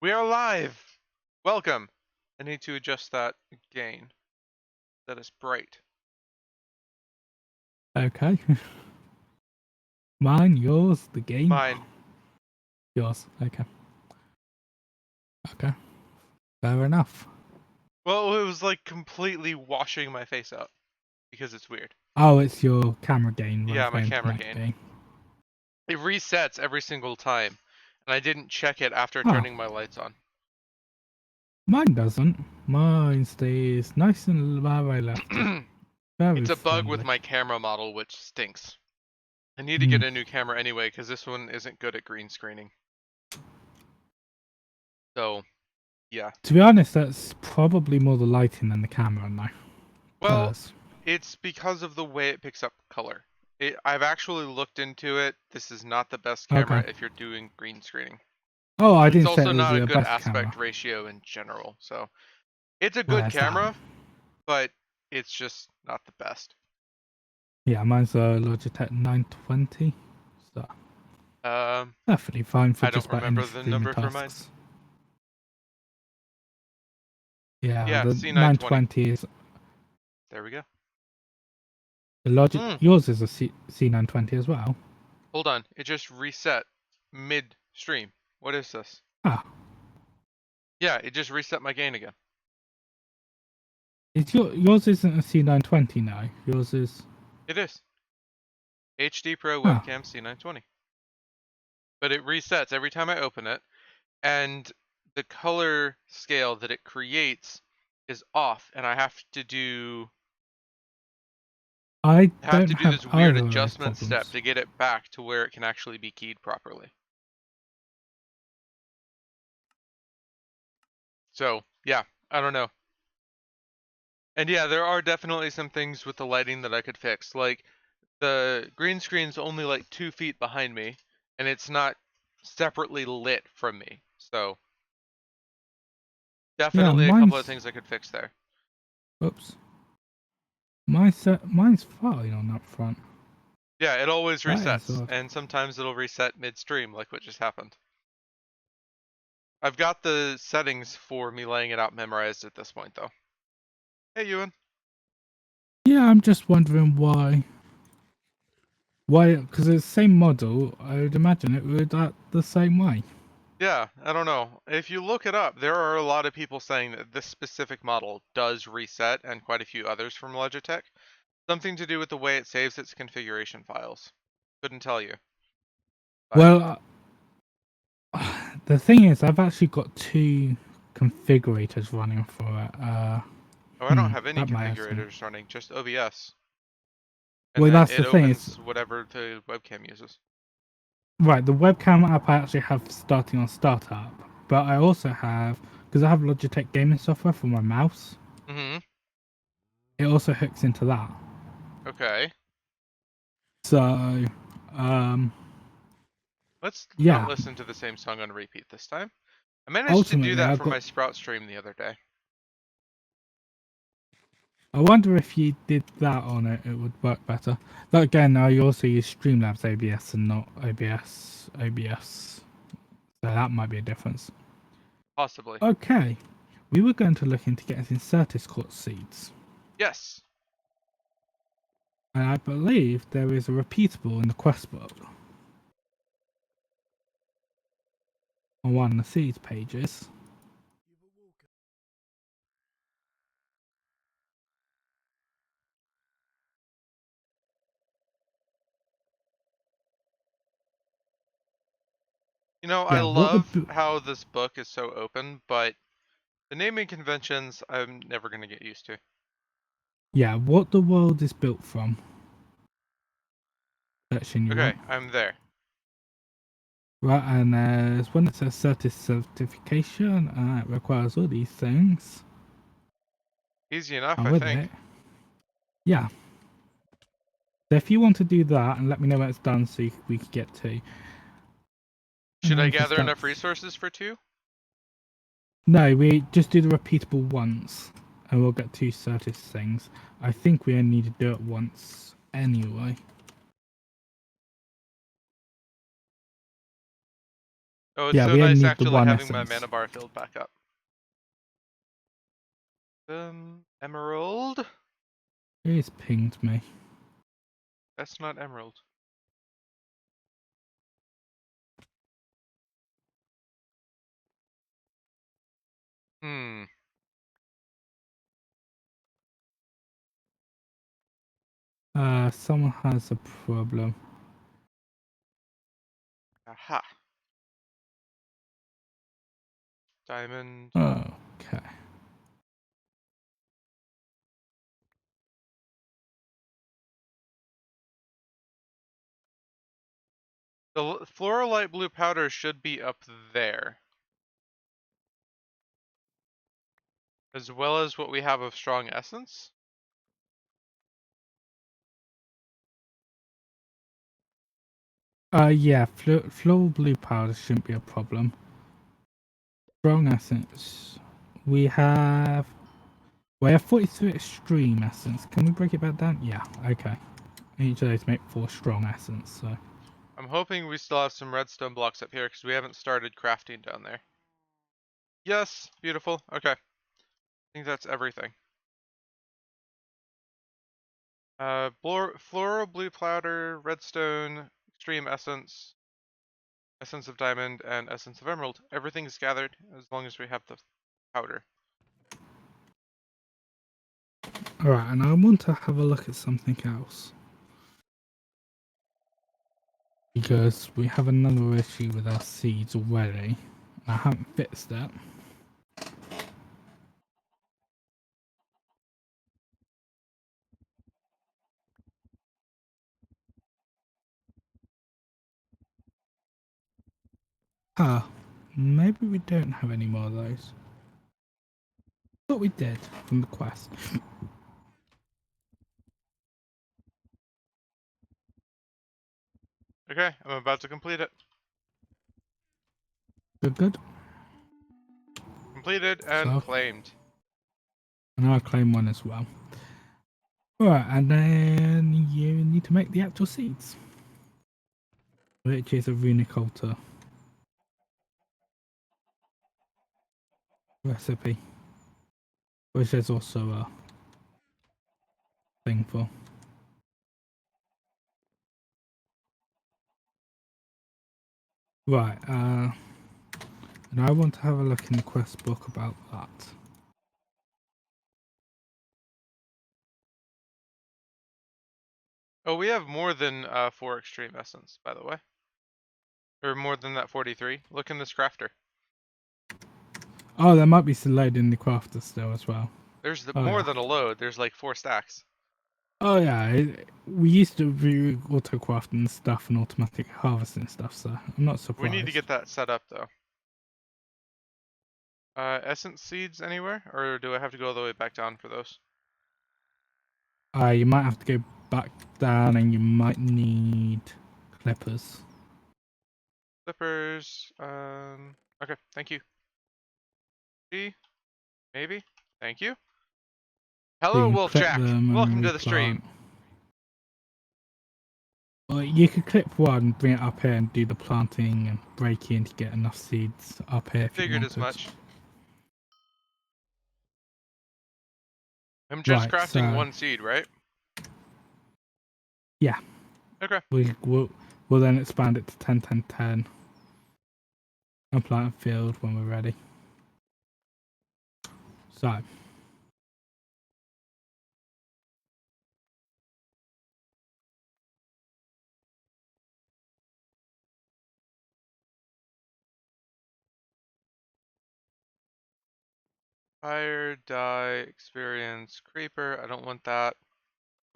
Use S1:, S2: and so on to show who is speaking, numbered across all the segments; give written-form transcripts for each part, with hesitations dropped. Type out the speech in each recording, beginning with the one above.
S1: We are live! Welcome! I need to adjust that gain. That is bright.
S2: Okay. Mine, yours, the game?
S1: Mine.
S2: Yours, okay. Okay. Fair enough.
S1: Well, it was like completely washing my face up. Because it's weird.
S2: Oh, it's your camera gain
S1: Yeah,
S2: rather
S1: my
S2: than
S1: camera
S2: internet
S1: gain.
S2: gain.
S1: It resets every single time. And I didn't check it after
S2: Oh.
S1: turning my lights on.
S2: Mine doesn't. Mine stays nice and very lefty. Very
S1: It's a bug with
S2: friendly.
S1: my camera model, which stinks. I need to
S2: Mm.
S1: get a new camera anyway, because this one isn't good at green screening. So, yeah.
S2: To be honest, that's probably more the lighting than the camera now.
S1: Well, it's because of the way it picks up color. I've actually looked into it. This is not the best camera
S2: Okay.
S1: if you're doing green screening.
S2: Oh, I
S1: It's
S2: didn't say
S1: also
S2: it was
S1: not a
S2: the
S1: good
S2: best
S1: aspect
S2: camera.
S1: ratio in general. So it's a good
S2: Where's that?
S1: camera, but it's just not the best.
S2: Yeah, mine's a Logitech 920. So definitely fine for
S1: I
S2: just
S1: don't
S2: about any
S1: remember the
S2: streaming
S1: number for mine.
S2: tasks. Yeah,
S1: Yeah,
S2: the
S1: C920.
S2: 920 is
S1: There we go.
S2: the Logic. Yours is a C920 as well.
S1: Hold on, it just reset mid-stream. What is this?
S2: Ah,
S1: Yeah, it just reset my gain again.
S2: yours isn't a C920 now. Yours is.
S1: It is. HD Pro
S2: Ah.
S1: webcam C920. But it resets every time I open it, and the color scale that it creates is off, and I have to do
S2: I don't
S1: do
S2: have
S1: this weird
S2: either of those
S1: adjustment step
S2: problems.
S1: to get it back to where it can actually be keyed properly. So, yeah, I don't know. And yeah, there are definitely some things with the lighting that I could fix. Like, the green screen's only like 2 feet behind me, and it's not separately lit from me. So,
S2: Yeah,
S1: definitely a couple of
S2: mine's.
S1: things I could fix there.
S2: Oops. Mine's fine on that front.
S1: Yeah, it always
S2: That is
S1: resets,
S2: odd.
S1: and sometimes it'll reset midstream, like what just happened. I've got the settings for me laying it out memorized at this point, though. Hey, Ewan.
S2: Yeah, I'm just wondering why. Why? Because it's the same model. I would imagine it would act the same way.
S1: Yeah, I don't know. If you look it up, there are a lot of people saying that this specific model does reset, and quite a few others from Logitech. Something to do with the way it saves its configuration files. Couldn't tell you. But...
S2: Well, the thing is, I've actually got two configurators running for it.
S1: oh, I don't have any
S2: that might have some.
S1: configurators running, just OBS. And
S2: Well,
S1: then
S2: that's
S1: it
S2: the thing. Is
S1: opens whatever the webcam uses.
S2: right. The webcam app I actually have starting on startup, but I also have because I have Logitech gaming software for my mouse.
S1: Mm-hmm.
S2: It also hooks into that.
S1: Okay.
S2: So,
S1: Let's not
S2: yeah.
S1: listen to the same song on repeat this time. I managed to do
S2: Ultimately,
S1: that
S2: I've
S1: for
S2: got.
S1: my Sprout stream the other day.
S2: I wonder if you did that on it, it would work better. But again, I also use Streamlabs ABS and not OBS. So that might be a difference.
S1: Possibly.
S2: Okay, we were going to look into getting Incertis Quartz seeds.
S1: Yes.
S2: And I believe there is a repeatable in the quest book. On one of the seeds pages.
S1: You know, I
S2: Yeah, what the...
S1: love how this book is so open, but the naming conventions I'm never going to get used to.
S2: Yeah, what the world is built from. Section you
S1: Okay,
S2: want.
S1: I'm there.
S2: Right, and there's one that says Certis certification, and it requires all these things.
S1: Easy enough,
S2: And
S1: I
S2: with
S1: think.
S2: it, yeah. So if you want to do that, and let me know when it's done so we can get to.
S1: Should I gather enough resources for 2?
S2: No, we just do the repeatable once, and we'll get 2 Certis things. I think we only need to do it once anyway.
S1: Oh, it's
S2: Yeah,
S1: so
S2: we only
S1: nice
S2: need the
S1: actually
S2: one
S1: having my
S2: essence.
S1: mana bar filled back up. Emerald?
S2: It's pinged me.
S1: That's not emerald. Hmm.
S2: Someone has a problem.
S1: Aha. Diamond.
S2: Okay.
S1: The floral light blue powder should be up there. As well as what we have of strong essence.
S2: Yeah, floral blue powder shouldn't be a problem. Strong essence. We have 43 extreme essence. Can we break it back down? Yeah, okay. Each of those make 4 strong essence, so.
S1: I'm hoping we still have some redstone blocks up here because we haven't started crafting down there. Yes, beautiful. Okay. I think that's everything. Floral blue powder, redstone, extreme essence, essence of diamond, and essence of emerald. Everything's gathered as long as we have the powder.
S2: Alright, and I want to have a look at something else. Because we have another issue with our seeds already. I haven't fixed that. Ah, maybe we don't have any more of those. Thought we did from the quest.
S1: Okay, I'm about to complete it.
S2: Good.
S1: Completed and
S2: So,
S1: claimed.
S2: and I'll claim one as well. Alright, and then you need to make the actual seeds. Which is a runic altar recipe. Which there's also a thing for. Right, and I want to have a look in the quest book about that.
S1: Oh, we have more than 4 extreme essence, by the way. Or more than that 43. Look in this crafter.
S2: Oh, there might be some load in the crafter still as well.
S1: There's
S2: Oh
S1: more
S2: yeah.
S1: than a load. There's like 4 stacks.
S2: Oh yeah, we used to do auto craft and stuff and automatic harvesting stuff, so I'm not
S1: We need to
S2: surprised.
S1: get that set up though. Essence seeds anywhere? Or do I have to go all the way back down for those?
S2: You might have to go back down and you might need clippers.
S1: Slippers. Okay, thank you. G, maybe? Thank you.
S2: So
S1: Hello,
S2: you can
S1: Wolf
S2: clip
S1: Jack.
S2: them and
S1: Welcome to the
S2: replant.
S1: stream.
S2: Or you could clip one, bring it up here and do the planting and breaking to get enough seeds up here if you
S1: Figured as
S2: wanted.
S1: much. I'm just
S2: Right,
S1: crafting
S2: so
S1: 1 seed, right?
S2: yeah,
S1: Okay.
S2: we'll then expand it to 10, 10, 10 and plant a field when we're ready. So,
S1: Fire, dye, experience, creeper. I don't want that.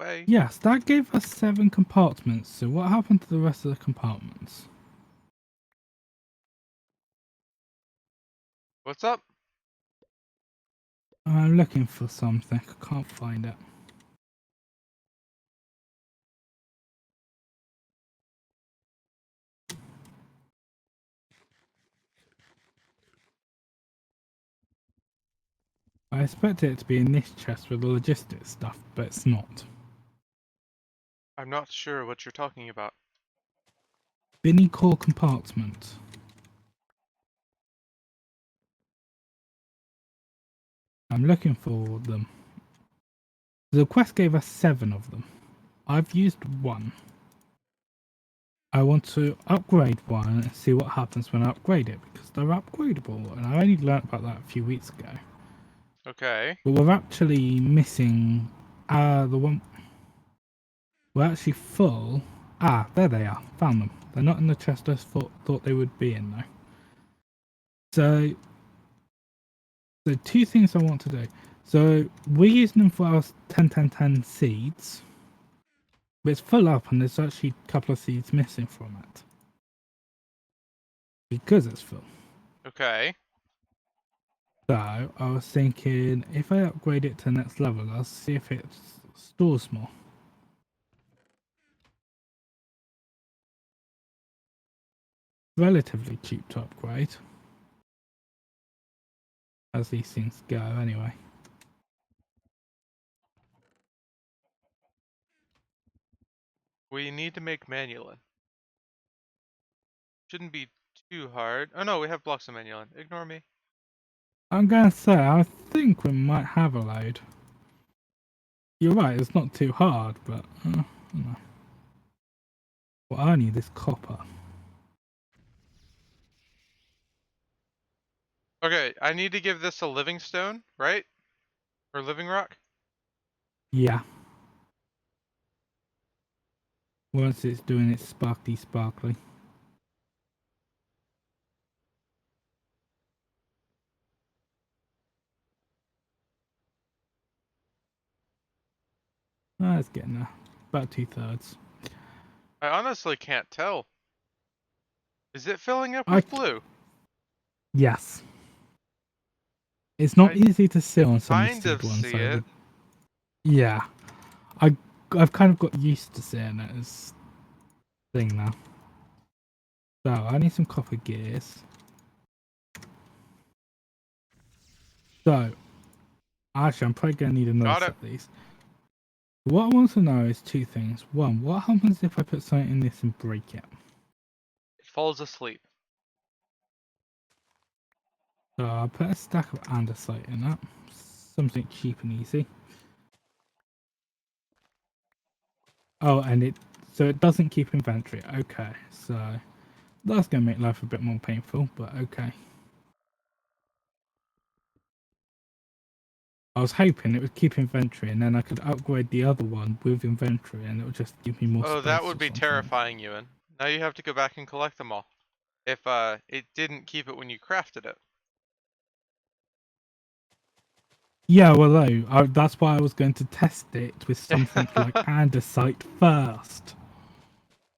S1: Way.
S2: yes, that gave us 7 compartments. So what happened to the rest of the compartments?
S1: What's up?
S2: I'm looking for something. I can't find it. I expected it to be in this chest with the logistics stuff, but it's not.
S1: I'm not sure what you're talking about.
S2: Binny core compartment. I'm looking for them. The quest gave us 7 of them. I've used 1. I want to upgrade one and see what happens when I upgrade it, because they're upgradable, and I only learnt about that a few weeks ago.
S1: Okay.
S2: But we're actually missing the one. We're actually full. Ah, there they are. Found them. They're not in the chest I thought they would be in though. So the 2 things I want to do. So we're using them for our 10-10-10 seeds. But it's full up and there's actually a couple of seeds missing from it. Because it's full.
S1: Okay.
S2: So I was thinking if I upgrade it to the next level, I'll see if it stores more. Relatively cheap to upgrade. As these things go anyway.
S1: We need to make manulin. Shouldn't be too hard. Oh no, we have blocks of manulin. Ignore me.
S2: I'm gonna say, I think we might have a load. You're right, it's not too hard, but no. What I need is copper.
S1: Okay, I need to give this a living stone, right? Or living rock?
S2: Yeah. Once it's doing its sparkly. Ah, it's getting there. About 2/3.
S1: I honestly can't tell. Is it filling up
S2: I
S1: with blue?
S2: Yes. It's not
S1: I
S2: easy to see on some of the
S1: kind
S2: seed
S1: of
S2: ones,
S1: see
S2: so
S1: it.
S2: yeah. I've kind of got used to seeing it as thing now. So I need some copper gears. So actually, I'm probably gonna need another
S1: Got
S2: set
S1: it.
S2: of these. What I want to know is 2 things. One, what happens if I put something in this and break it?
S1: It falls asleep.
S2: So I'll put a stack of andesite in that. Something cheap and easy. Oh, and it doesn't keep inventory. Okay, so that's gonna make life a bit more painful, but okay. I was hoping it would keep inventory and then I could upgrade the other one with inventory and it would just give me more
S1: Oh, that
S2: space
S1: would
S2: or
S1: be
S2: something.
S1: terrifying, Ewan. Now you have to go back and collect them all. If it didn't keep it when you crafted it.
S2: Yeah, well, no, that's why I was going to test it with something like andesite first.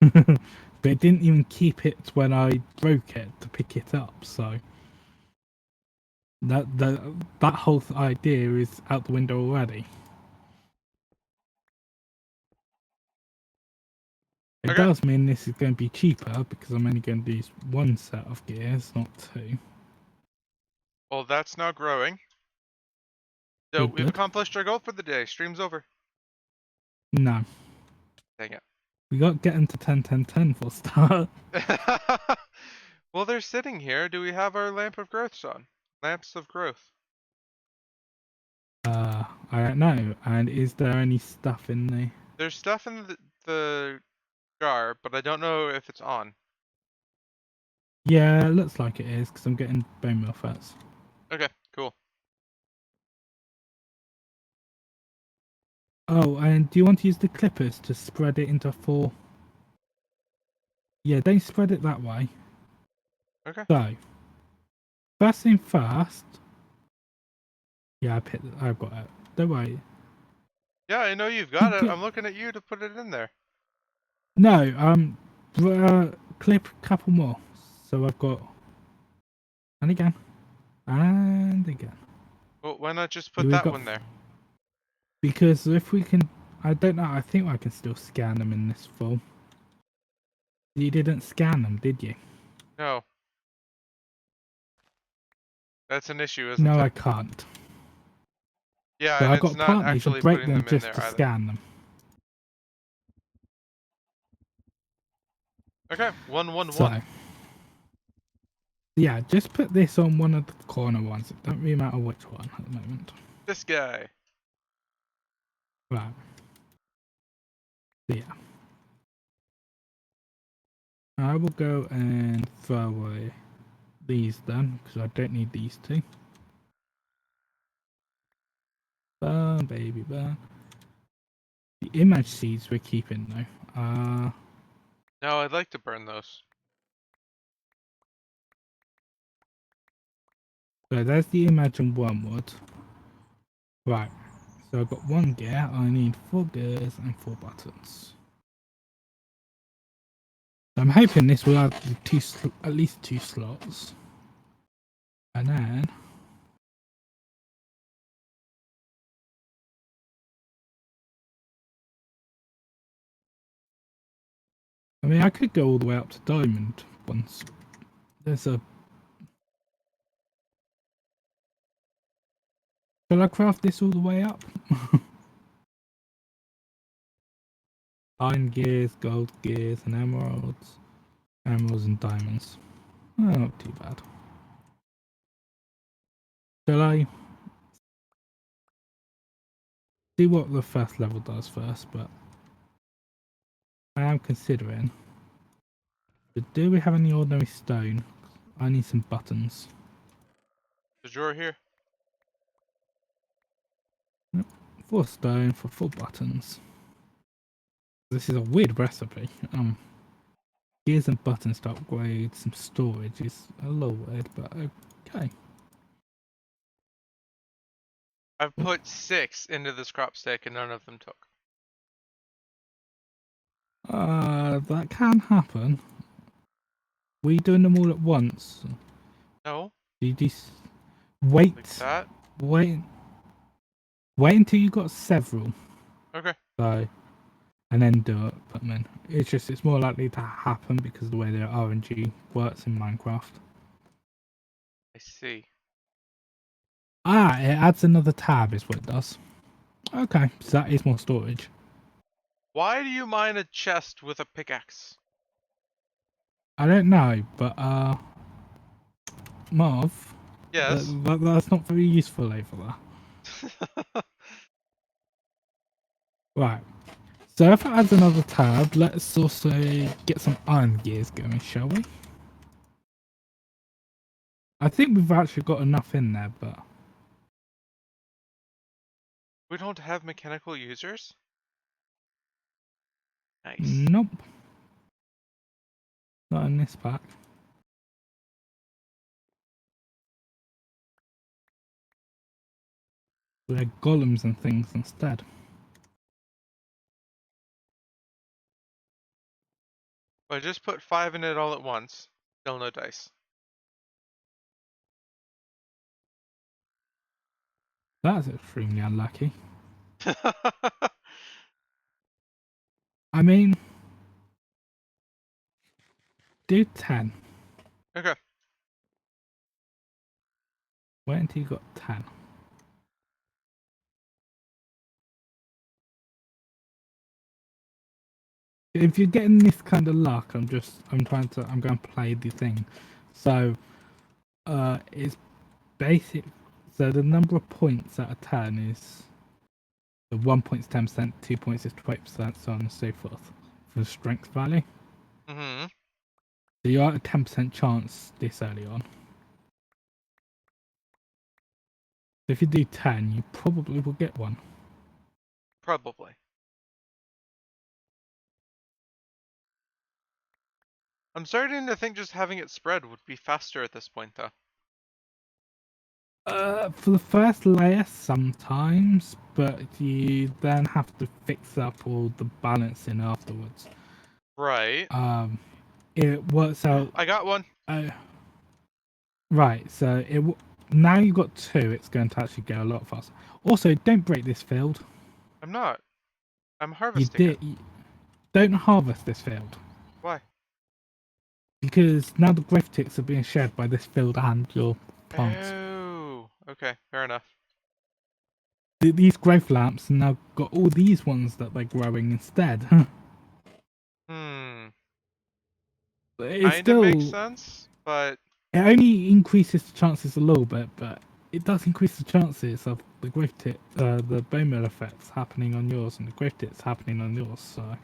S2: But it didn't even keep it when I broke it to pick it up, so that whole idea is out the window already. It
S1: Okay.
S2: does mean this is going to be cheaper because I'm only going to use 1 set of gears, not 2.
S1: Well, that's now growing. So
S2: Good,
S1: we've
S2: good.
S1: accomplished our goal for the day. Stream's over.
S2: No,
S1: Dang
S2: we got to get into 10-10-10 for a start.
S1: it. Well, they're sitting here. Do we have our lamp of growth on? Lamps of growth.
S2: I don't know. And is there any stuff in the?
S1: There's stuff in the jar, but I don't know if it's on.
S2: Yeah, it looks like it is because I'm getting bone meal fats.
S1: Okay, cool.
S2: Oh, and do you want to use the clippers to spread it into 4? Yeah, don't spread it that way.
S1: Okay.
S2: So, first thing first. Yeah, I've got it. Don't worry.
S1: Yeah, I know you've got it. I'm looking at you to put it in there.
S2: No, clip a couple more. So I've got, and again, and again.
S1: Well, why not just put
S2: We've
S1: that
S2: got,
S1: one there?
S2: because if we can, I don't know. I think I can still scan them in this full. You didn't scan them, did you?
S1: No. That's an issue, isn't
S2: No, I
S1: it?
S2: can't.
S1: Yeah,
S2: So
S1: and
S2: I
S1: it's
S2: got
S1: not
S2: partly to
S1: actually
S2: break
S1: putting
S2: them
S1: them in
S2: just
S1: there
S2: to
S1: either.
S2: scan them.
S1: Okay, 111.
S2: So Yeah, just put this on one of the corner ones. It don't really matter which one at the moment.
S1: This guy.
S2: Right. So yeah. I will go and throw away these then, because I don't need these two. Burn, baby, burn. The image seeds we're keeping though.
S1: No, I'd like to burn those.
S2: So there's the image and wormwood. Right. So I've got 1 gear. I need 4 gears and 4 buttons. I'm hoping this will add at least 2 slots. And then I mean I could go all the way up to diamond once. There's a Shall I craft this all the way up? Iron gears, gold gears, and emeralds. Emeralds and diamonds. Oh, not too bad. Shall I see what the first level does first? But I am considering. But do we have any ordinary stone? I need some buttons.
S1: The drawer here.
S2: Yep. 4 stone for 4 buttons. This is a weird recipe. Gears and buttons to upgrade some storage is a little weird, but okay.
S1: I've put 6 into this crop stick and none of them took.
S2: That can happen. Were you doing them all at once?
S1: No.
S2: Did you
S1: Like
S2: wait?
S1: that?
S2: Wait. Wait until you got several.
S1: Okay.
S2: So, and then do it. But then it's more likely to happen because of the way the RNG works in Minecraft.
S1: I see.
S2: It adds another tab, is what it does. Okay, so that is more storage.
S1: Why do you mine a chest with a pickaxe?
S2: I don't know, but Marv,
S1: Yes.
S2: that's not very useful over there. Right. So if it adds another tab, let's also get some iron gears going, shall we? I think we've actually got enough in there, but
S1: We don't have mechanical users? Nice.
S2: nope, not in this pack. They're golems and things instead.
S1: I just put 5 in it all at once. Still no dice.
S2: That's extremely unlucky. I mean, do 10.
S1: Okay.
S2: Wait until you got 10. If you're getting this kind of luck, I'm going to play the thing. So, it's basic. So the number of points at a 10 is the 1 point is 10%, 2 points is 20%, so on and so forth for the strength value.
S1: Mm-hmm.
S2: So you're at a 10% chance this early on. If you do 10, you probably will get one.
S1: Probably. I'm starting to think just having it spread would be faster at this point, though.
S2: For the first layer, sometimes, but you then have to fix up all the balancing afterwards.
S1: Right.
S2: It works out.
S1: I got one.
S2: Right, so now you've got 2, it's going to actually go a lot faster. Also, don't break this field.
S1: I'm not. I'm
S2: You
S1: harvesting it.
S2: don't harvest this field
S1: Why?
S2: because now the growth ticks are being shared by this field and your plants.
S1: Oh. Okay. Fair enough.
S2: These growth lamps now got all these ones that they're growing instead.
S1: Hmm.
S2: It's
S1: Kinda makes
S2: still
S1: sense, but
S2: It only increases the chances a little bit, but it does increase the chances of the growth tip, the bone meal effects happening on yours and the growth tips happening on yours. So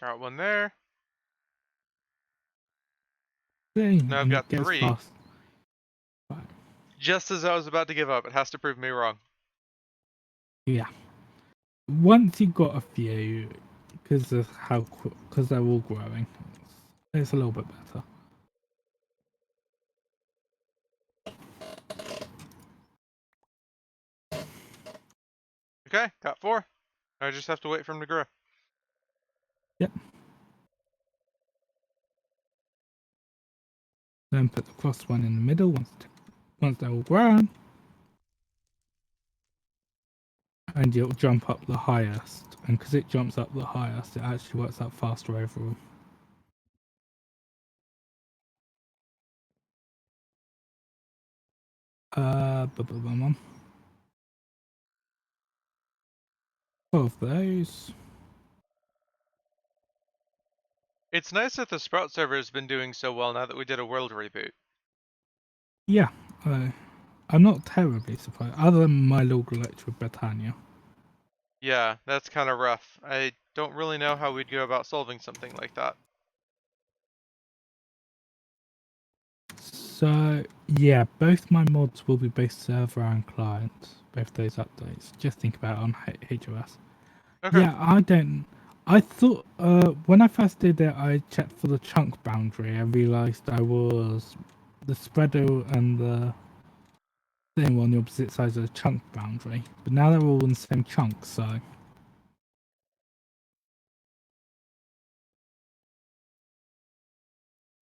S1: Got one there.
S2: yeah,
S1: Now I've
S2: and
S1: got
S2: it gets
S1: 3.
S2: fast. Right.
S1: Just as I was about to give up, it has to prove me wrong.
S2: Yeah. Once you've got a few, because of how because they're all growing, it's a little bit better.
S1: Okay, got 4. I just have to wait for them to grow.
S2: Yep. Then put the cross one in the middle once they're all grown, and you'll jump up the highest. And because it jumps up the highest, it actually works out faster overall. Bum. 4 of those.
S1: It's nice that the Sprout server has been doing so well now that we did a world reboot.
S2: Yeah, I'm not terribly surprised, other than my little glitch with Britannia.
S1: Yeah, that's kind of rough. I don't really know how we'd go about solving something like that.
S2: So yeah, both my mods will be both server and client. Both those updates. Just think about it on HOS.
S1: Okay.
S2: Yeah, I don't. I thought when I first did it, I checked for the chunk boundary. I realised I was the spreader and the thing were on the opposite sides of the chunk boundary. But now they're all in the same chunk, so.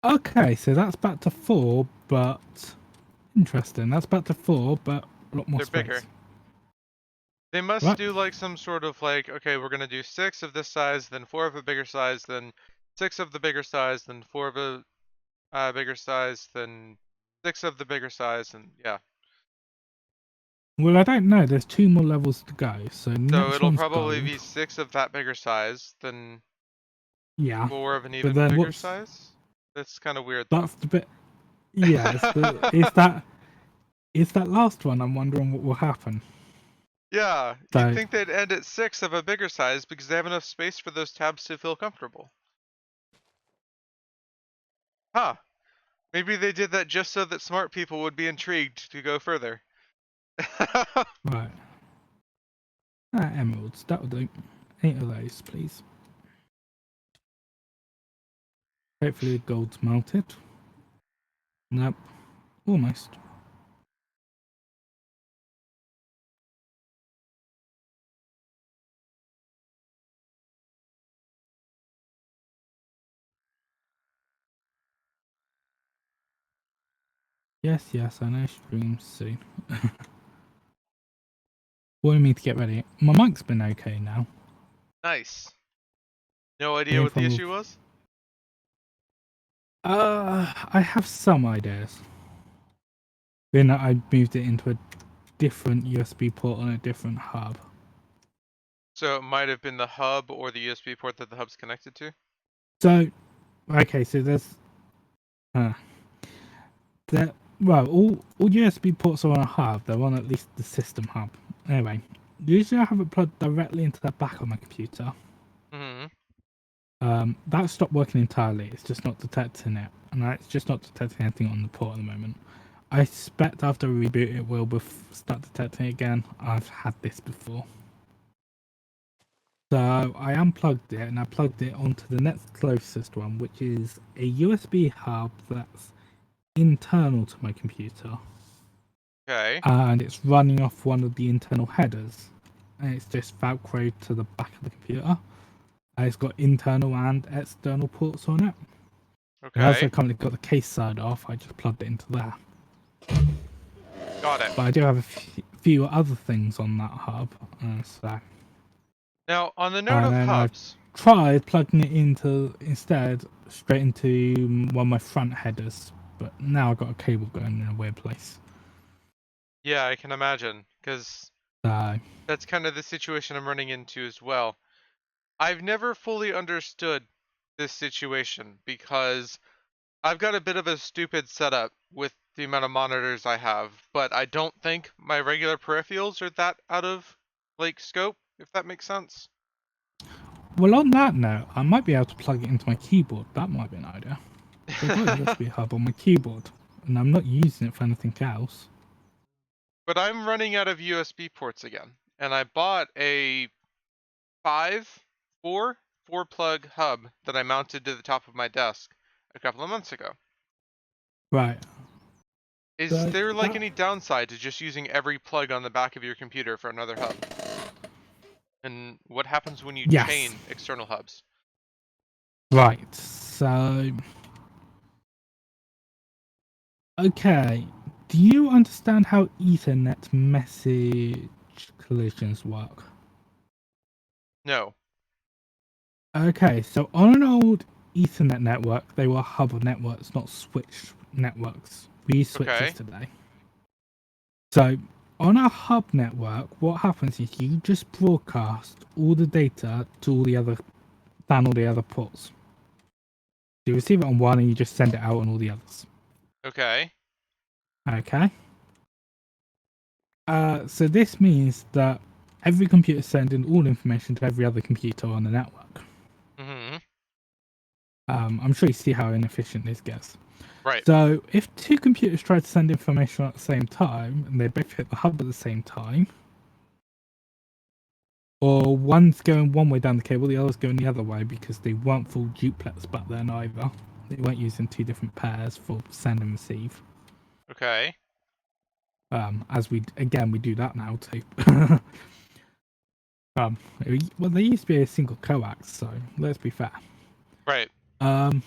S2: Okay, so that's back to 4, but interesting. That's back to 4, but a lot more
S1: They're bigger.
S2: space.
S1: They must
S2: Right.
S1: do like some sort of like, okay, we're gonna do 6 of this size, then 4 of a bigger size, then 6 of the bigger size, then 4 of a bigger size, then 6 of the bigger size, and yeah.
S2: Well, I don't know. There's 2 more levels to go, so
S1: So
S2: next
S1: it'll
S2: one's
S1: probably
S2: gold.
S1: be 6 of that bigger size, then
S2: Yeah,
S1: 4 of an
S2: but
S1: even
S2: then
S1: bigger
S2: what's
S1: size. That's kind of weird though.
S2: that's the bit. Yeah, it's that last one. I'm wondering what will happen.
S1: Yeah, you'd
S2: So
S1: think they'd end at 6 of a bigger size because they have enough space for those tabs to feel comfortable. Huh. Maybe they did that just so that smart people would be intrigued to go further.
S2: right, emeralds. That'll do. 8 of those, please. Hopefully the gold's melted. Nope, almost. Yes, I know streams soon. Wanting me to get ready. My mic's been okay now.
S1: Nice. No idea
S2: Being
S1: what the
S2: from
S1: issue was?
S2: I have some ideas. Being that I moved it into a different USB port on a different hub.
S1: So it might have been the hub or the USB port that the hub's connected to?
S2: So, okay, so there's uh, there. Well, all USB ports are on a hub. They're on at least the system hub. Anyway, usually I have it plugged directly into the back of my computer.
S1: Mm-hmm.
S2: That stopped working entirely. It's just not detecting it, and it's just not detecting anything on the port at the moment. I suspect after a reboot it will start detecting it again. I've had this before. So I unplugged it and I plugged it onto the next closest one, which is a USB hub that's internal to my computer.
S1: Okay.
S2: And it's running off one of the internal headers. And it's just velcroed to the back of the computer. And it's got internal and external ports on it. And as I
S1: Okay.
S2: currently got the case side off, I just plugged it into there.
S1: Got it.
S2: But I do have a few other things on that hub. So.
S1: Now, on the note
S2: And
S1: of
S2: then I've
S1: hubs,
S2: tried plugging it into instead straight into one of my front headers, but now I've got a cable going in a weird place.
S1: yeah, I can imagine, because
S2: So
S1: that's kind of the situation I'm running into as well. I've never fully understood this situation because I've got a bit of a stupid setup with the amount of monitors I have, but I don't think my regular peripherals are that out of like scope, if that makes sense.
S2: Well, on that note, I might be able to plug it into my keyboard. That might be an idea. So I've got a USB hub on my keyboard, and I'm not using it for anything else.
S1: But I'm running out of USB ports again, and I bought a five, four, four plug hub that I mounted to the top of my desk a couple of months ago.
S2: Right.
S1: Is
S2: So
S1: there like
S2: that
S1: any downside to just using every plug on the back of your computer for another hub? And what happens when you
S2: yes.
S1: chain external hubs?
S2: Right. So okay. Do you understand how Ethernet message collisions work?
S1: No.
S2: Okay, so on an old Ethernet network, they were hub networks, not switch networks. We use switches
S1: Okay.
S2: today. So on a hub network, what happens is you just broadcast all the data to all the other down all the other ports. So you receive it on one and you just send it out on all the others.
S1: Okay.
S2: Okay. So this means that every computer is sending all information to every other computer on the network.
S1: Mm-hmm.
S2: I'm sure you see how inefficient this gets.
S1: Right.
S2: So if two computers try to send information at the same time and they both hit the hub at the same time, or one's going one way down the cable, the other's going the other way because they weren't full duplets back then either. They weren't using two different pairs for send and receive.
S1: Okay.
S2: As we do that now too. Well, they used to be a single coax, so let's be fair.
S1: Right.
S2: Um,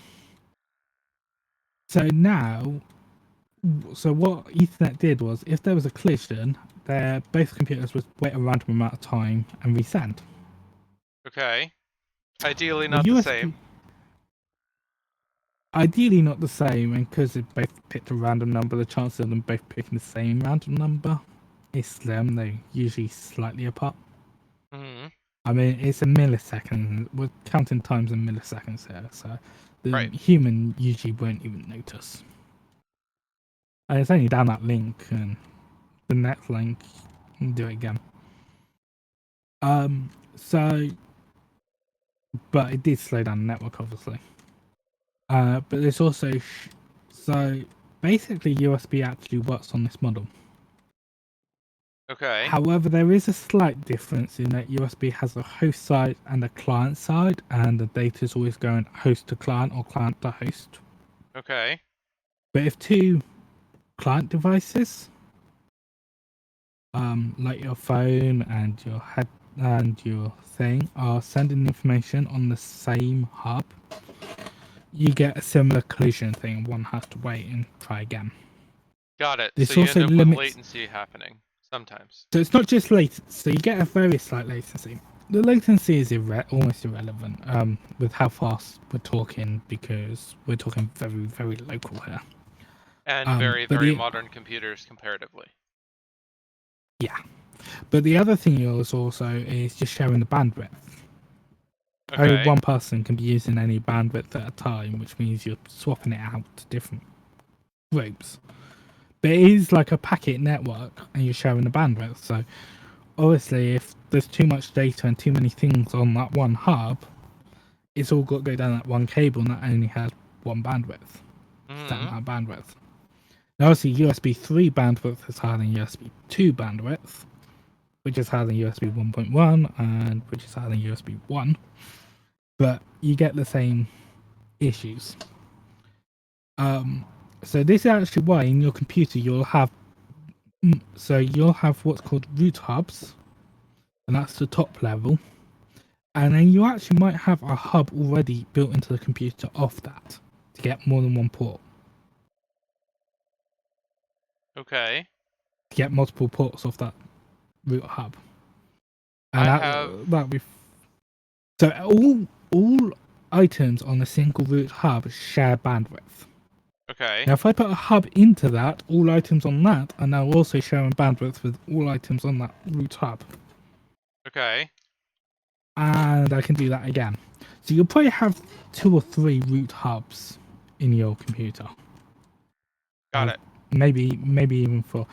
S2: so now, so what Ethernet did was, if there was a collision, both computers would wait a random amount of time and resend.
S1: Okay. Ideally
S2: Well,
S1: not the
S2: USB,
S1: same.
S2: ideally not the same, and because they both picked a random number, the chances of them both picking the same random number is slim. They're usually slightly apart.
S1: Mm-hmm.
S2: I mean, it's a millisecond. We're counting times in milliseconds here, so the
S1: Right.
S2: human usually won't even notice. And it's only down that link, and the next link, you can do it again. So, but it did slow down the network, obviously. But there's also, so basically USB actually works on this model.
S1: Okay.
S2: However, there is a slight difference in that USB has a host side and a client side, and the data is always going host to client or client to host.
S1: Okay.
S2: But if two client devices, like your phone and your head and your thing, are sending information on the same hub, you get a similar collision thing. One has to wait and try again.
S1: Got it. So
S2: This
S1: you end
S2: also
S1: up with
S2: limits.
S1: latency happening sometimes.
S2: So it's not just latency. So you get a very slight latency. The latency is almost irrelevant with how fast we're talking because we're talking very, very local here.
S1: And very,
S2: But
S1: very modern computers comparatively.
S2: yeah, but the other thing is also is just sharing the bandwidth. Only
S1: Okay.
S2: one person can be using any bandwidth at a time, which means you're swapping it out to different groups. But it is like a packet network, and you're sharing the bandwidth. So obviously, if there's too much data and too many things on that one hub, it's all got to go down that one cable, and that only has one bandwidth, that
S1: Mm-hmm.
S2: amount of bandwidth. Now, obviously, USB 3 bandwidth is higher than USB 2 bandwidth, which is higher than USB 1.1, and which is higher than USB 1. But you get the same issues. So this is actually why in your computer you'll have what's called root hubs, and that's the top level, and then you actually might have a hub already built into the computer off that to get more than one port,
S1: Okay.
S2: to get multiple ports off that root hub, and
S1: I have.
S2: that be so all items on a single root hub share bandwidth.
S1: Okay.
S2: Now, if I put a hub into that, all items on that are now also sharing bandwidth with all items on that root hub.
S1: Okay.
S2: And I can do that again. So you'll probably have 2 or 3 root hubs in your computer.
S1: Got it.
S2: Maybe even 4.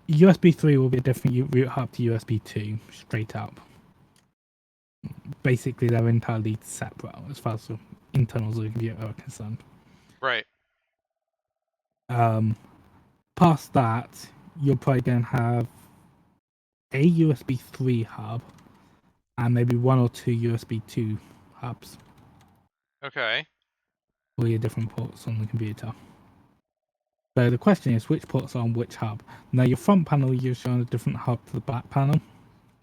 S2: USB 3 will be a different route hub to USB 2 straight up. Basically, they're entirely separate as far as the internals of the computer are concerned.
S1: Right.
S2: Past that, you're probably going to have a USB 3 hub and maybe 1 or 2 USB 2 hubs
S1: Okay.
S2: for your different ports on the computer. So the question is, which ports are on which hub? Now, your front panel is usually on a different hub to the back panel.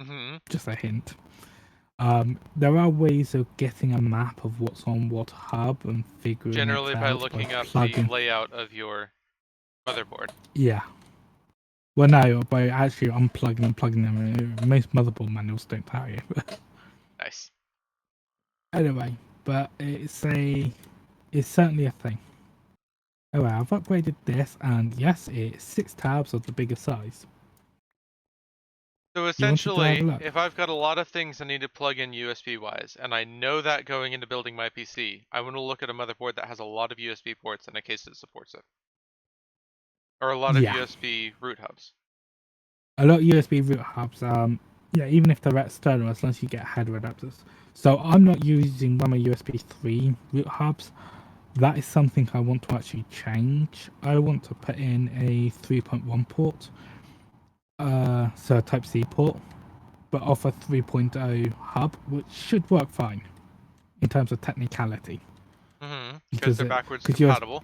S1: Mm-hmm.
S2: Just a hint. There are ways of getting a map of what's on what hub and figuring it
S1: Generally by
S2: out by
S1: looking up the
S2: plugging.
S1: layout of your motherboard.
S2: Yeah. Well, no, by actually unplugging and plugging them in. Most motherboard manuals don't tell you.
S1: Nice.
S2: Anyway, but it's certainly a thing. Oh, well, I've upgraded this, and yes, it's 6 tabs of the bigger size.
S1: So
S2: You wanted to have a
S1: essentially,
S2: look?
S1: if I've got a lot of things I need to plug in USB wise, and I know that going into building my PC, I want to look at a motherboard that has a lot of USB ports in a case that supports it. Or a lot of
S2: Yeah.
S1: USB root hubs.
S2: A lot of USB root hubs, yeah, even if they're external, as long as you get header adapters. So I'm not using one of my USB 3 root hubs. That is something I want to actually change. I want to put in a 3.1 port, so a Type C port, but off a 3.0 hub, which should work fine in terms of technicality.
S1: Mm-hmm. Because
S2: Because
S1: they're backwards
S2: yours,
S1: compatible.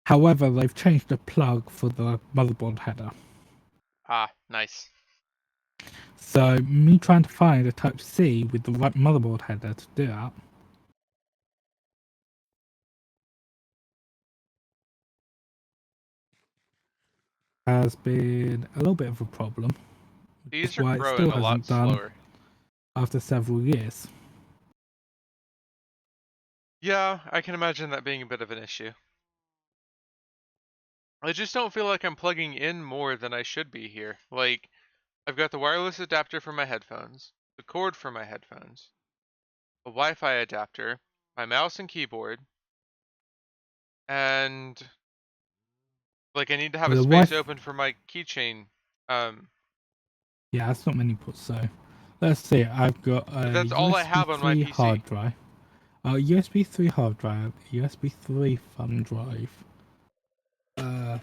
S2: however, they've changed the plug for the motherboard header.
S1: Ah, nice.
S2: So me trying to find a Type C with the right motherboard header to do that has been a little bit of a problem, which is
S1: These are
S2: why it
S1: growing
S2: still
S1: a lot
S2: hasn't done
S1: slower.
S2: after several years.
S1: Yeah, I can imagine that being a bit of an issue. I just don't feel like I'm plugging in more than I should be here. Like, I've got the wireless adapter for my headphones, the cord for my headphones, a Wi-Fi adapter, my mouse and keyboard, and like I need to have a
S2: With a
S1: space
S2: Wi-Fi,
S1: open for my keychain. Um,
S2: yeah, that's not many ports. So let's see. I've got
S1: but
S2: a
S1: that's all I
S2: USB
S1: have on my
S2: 3
S1: PC.
S2: hard drive, a USB 3 hard drive, USB 3 thumb drive, uh,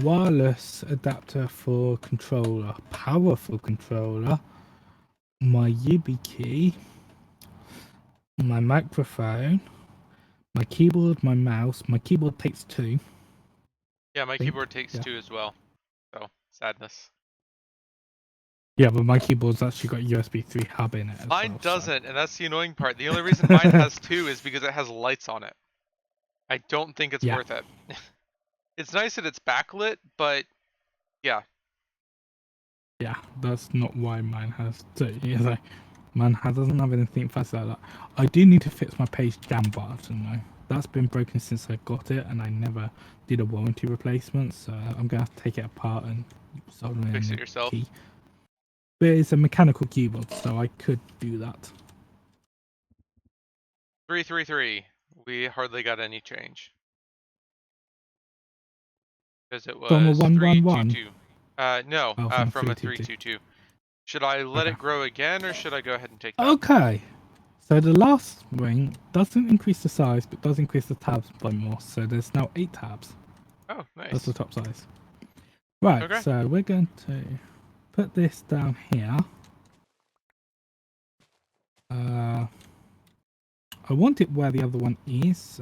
S2: wireless adapter for controller, powerful controller, my YubiKey, my microphone, my keyboard, my mouse. My keyboard takes 2,
S1: Yeah, my
S2: I think.
S1: keyboard takes
S2: Yeah.
S1: 2 as well. So, sadness.
S2: Yeah, but my keyboard's actually got a USB 3 hub in it as
S1: Mine
S2: well, so.
S1: doesn't, and that's the annoying part. The only reason mine has 2 is because it has lights on it. I don't think it's
S2: Yeah,
S1: worth it. It's nice that it's backlit, but yeah.
S2: yeah, that's not why mine has 2. Yeah, like, doesn't have anything fancy like that. I do need to fix my page jam button though. That's been broken since I got it, and I never did a warranty replacement, so I'm gonna have to take it apart and solder in a
S1: Fix
S2: new
S1: it yourself.
S2: key. But it's a mechanical keyboard, so I could do that.
S1: 333. We hardly got any change. Because it
S2: From a
S1: was
S2: 111.
S1: 322. No,
S2: Oh, from
S1: from a
S2: 322.
S1: 322. Should I let
S2: Okay.
S1: it grow again, or should I go ahead and take that?
S2: Okay. So the last ring doesn't increase the size, but does increase the tabs by more. So there's now 8 tabs.
S1: Oh,
S2: That's the
S1: nice.
S2: top size. Right,
S1: Okay.
S2: so we're going to put this down here. I want it where the other one is.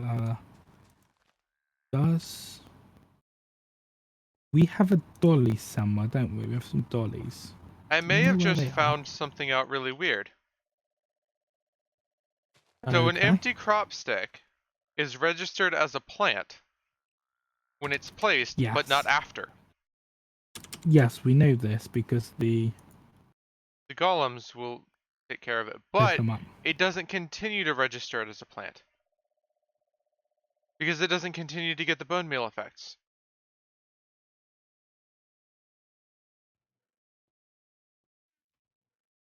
S2: Does we have a dolly somewhere, don't we? We have some dollies.
S1: I
S2: Do we
S1: may
S2: know
S1: have
S2: where
S1: just
S2: they are?
S1: found something out really weird. So an
S2: Okay.
S1: empty crop stick is registered as a plant when it's placed, but not
S2: Yes.
S1: after.
S2: Yes, we know this because the
S1: The golems will take care of it,
S2: pick
S1: but
S2: them up.
S1: it doesn't continue to register it as a plant. Because it doesn't continue to get the bone meal effects.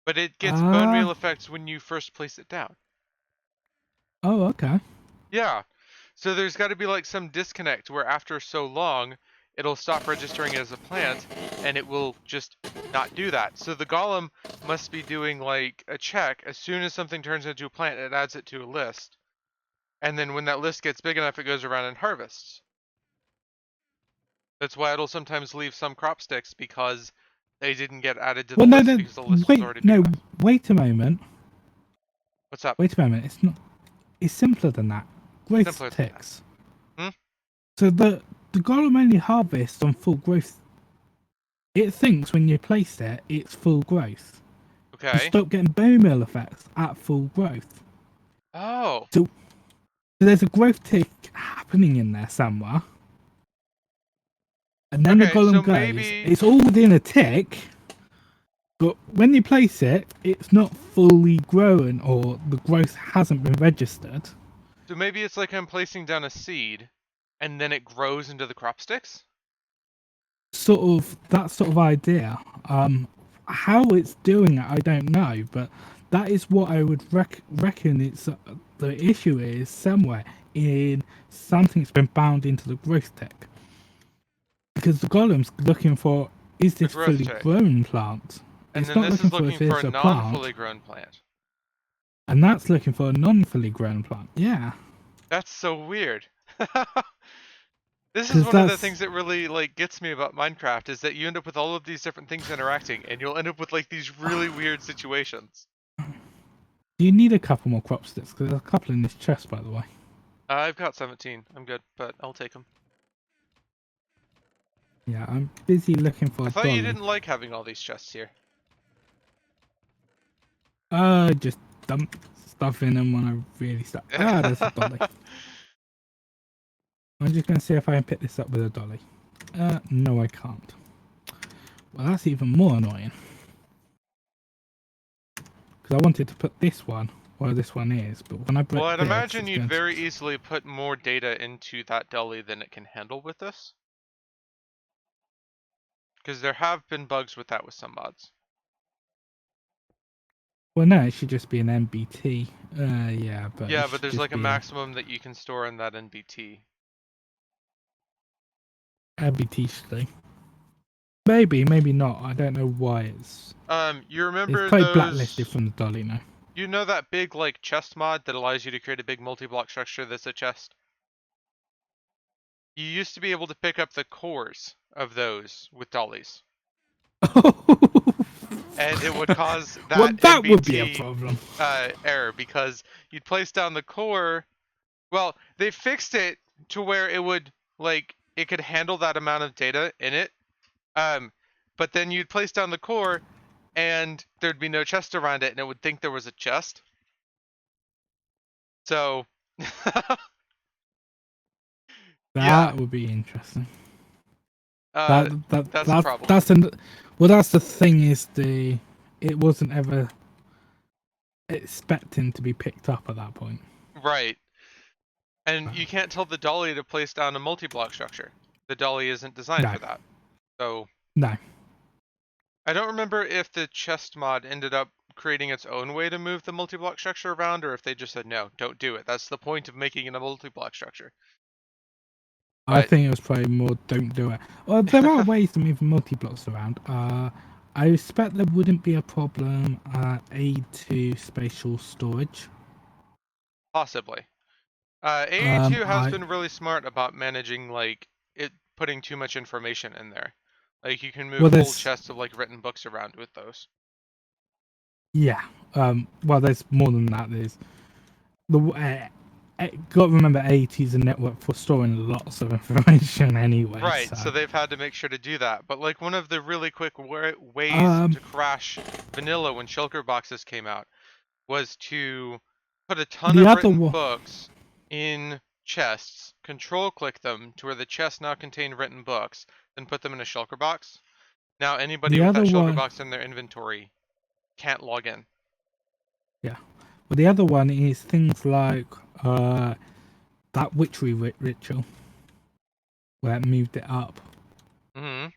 S1: But it gets bone meal
S2: Ah.
S1: effects when you first place it down.
S2: Oh, okay.
S1: Yeah. So there's got to be like some disconnect where after so long, it'll stop registering as a plant, and it will just not do that. So the golem must be doing like a check. As soon as something turns into a plant, it adds it to a list. And then when that list gets big enough, it goes around and harvests. That's why it'll sometimes leave some crop sticks because they didn't get added to the
S2: Well, no,
S1: list
S2: no,
S1: because the list was
S2: wait,
S1: already big
S2: no,
S1: enough.
S2: wait a moment.
S1: What's up?
S2: Wait a moment. It's not. It's simpler than that. Growth
S1: Simpler than that.
S2: ticks.
S1: Hmm?
S2: So the golem only harvests on full growth. It thinks when you place it, it's full growth. You
S1: Okay.
S2: stop getting bone meal effects at full growth.
S1: Oh.
S2: So there's a growth tick happening in there somewhere. And then the
S1: Okay, so
S2: golem goes,
S1: maybe
S2: it's all within a tick, but when you place it, it's not fully grown or the growth hasn't been registered.
S1: it's like I'm placing down a seed and then it grows into the crop sticks?
S2: Sort of that sort of idea. How it's doing it, I don't know, but that is what I would reckon. It's the issue is somewhere in something's been bound into the growth tick because the golem's looking for is
S1: The
S2: this
S1: growth
S2: fully
S1: tick.
S2: grown plant?
S1: And
S2: It's
S1: then
S2: not
S1: this
S2: looking
S1: is
S2: for
S1: looking
S2: if
S1: for
S2: it's
S1: a
S2: a plant,
S1: non-fully grown plant.
S2: and that's looking for a non-fully grown plant. Yeah,
S1: That's so weird. This is
S2: because
S1: one of the
S2: that's
S1: things that really like gets me about Minecraft is that you end up with all of these different things interacting and you'll end up with like these really weird situations.
S2: you need a couple more crop sticks because there's a couple in this chest, by the way.
S1: I've got 17. I'm good, but I'll take them.
S2: Yeah, I'm busy looking for
S1: I
S2: a
S1: thought you
S2: dolly.
S1: didn't like having all these chests here.
S2: Just dump stuff in them when I really start. Ah, there's a dolly. I'm just gonna see if I can pick this up with a dolly. No, I can't. Well, that's even more annoying. Because I wanted to put this one where this one is, but when I
S1: Well,
S2: break
S1: I'd
S2: this,
S1: imagine
S2: it's
S1: you'd
S2: going to...
S1: very easily put more data into that dolly than it can handle with this. Because there have been bugs with that with some mods.
S2: Well, no, it should just be an MBT. Yeah, but it
S1: Yeah, but
S2: should
S1: there's
S2: just
S1: like a
S2: be a
S1: maximum that you can store in that NBT.
S2: MBT thing. Maybe, maybe not. I don't know why it's...
S1: You
S2: It's
S1: remember
S2: probably blacklisted
S1: those...
S2: from the dolly now.
S1: You know that big like chest mod that allows you to create a big multi-block structure that's a chest? You used to be able to pick up the cores of those with dollies. And it would cause
S2: Well,
S1: that
S2: that would be a
S1: NBT
S2: problem.
S1: error because you'd place down the core. Well, they fixed it to where it would like it could handle that amount of data in it. Um, but then you'd place down the core and there'd be no chest around it and it would think there was a chest. So yeah,
S2: That would be interesting.
S1: uh
S2: That that
S1: that's a
S2: that
S1: problem.
S2: that's an well. That's the thing is it wasn't ever expecting to be picked up at that point.
S1: Right. And you can't tell the dolly to place down a multi-block structure. The dolly isn't designed
S2: No,
S1: for that. So
S2: no.
S1: I don't remember if the chest mod ended up creating its own way to move the multi-block structure around or if they just said no, don't do it. That's the point of making it a multi-block structure.
S2: I
S1: But
S2: think it was probably more don't do it. Well, there are ways to move multi blocks around. I expect there wouldn't be a problem. A2 spatial storage.
S1: possibly. AE2 has
S2: I
S1: been really smart about managing like it putting too much information in there. Like you can move
S2: well,
S1: whole
S2: there's
S1: chests of like written books around with those.
S2: yeah. Well, there's more than that. There's the got to remember A2 is a network for storing lots of information anyway.
S1: Right, so
S2: So
S1: they've had to make sure to do that. But like one of the really quick ways
S2: um,
S1: to crash vanilla when shulker boxes came out was to put a ton
S2: the
S1: of
S2: other
S1: written
S2: one,
S1: books in chests, control click them to where the chests now contain written books, then put them in a shulker box. Now anybody
S2: the
S1: with
S2: other
S1: that shulker
S2: one,
S1: box in their inventory can't log in.
S2: yeah. Well, the other one is things like that witchery ritual where it moved it up.
S1: Hmm.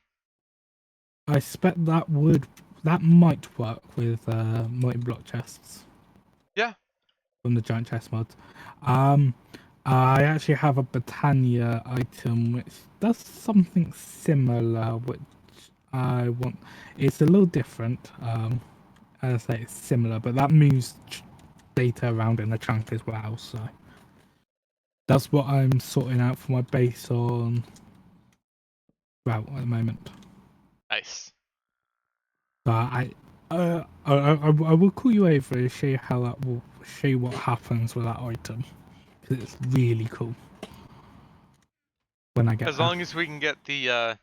S2: I expect that might work with multi-block chests
S1: Yeah.
S2: from the giant chest mods. Um, I actually have a Britannia item which does something similar, which I want. It's a little different. As I say, it's similar, but that moves data around in the chunk as well. So that's what I'm sorting out for my base on route at the moment.
S1: Nice.
S2: I will call you over and show you how that will show you what happens with that item because it's really cool when I get
S1: As
S2: there.
S1: long as we can get the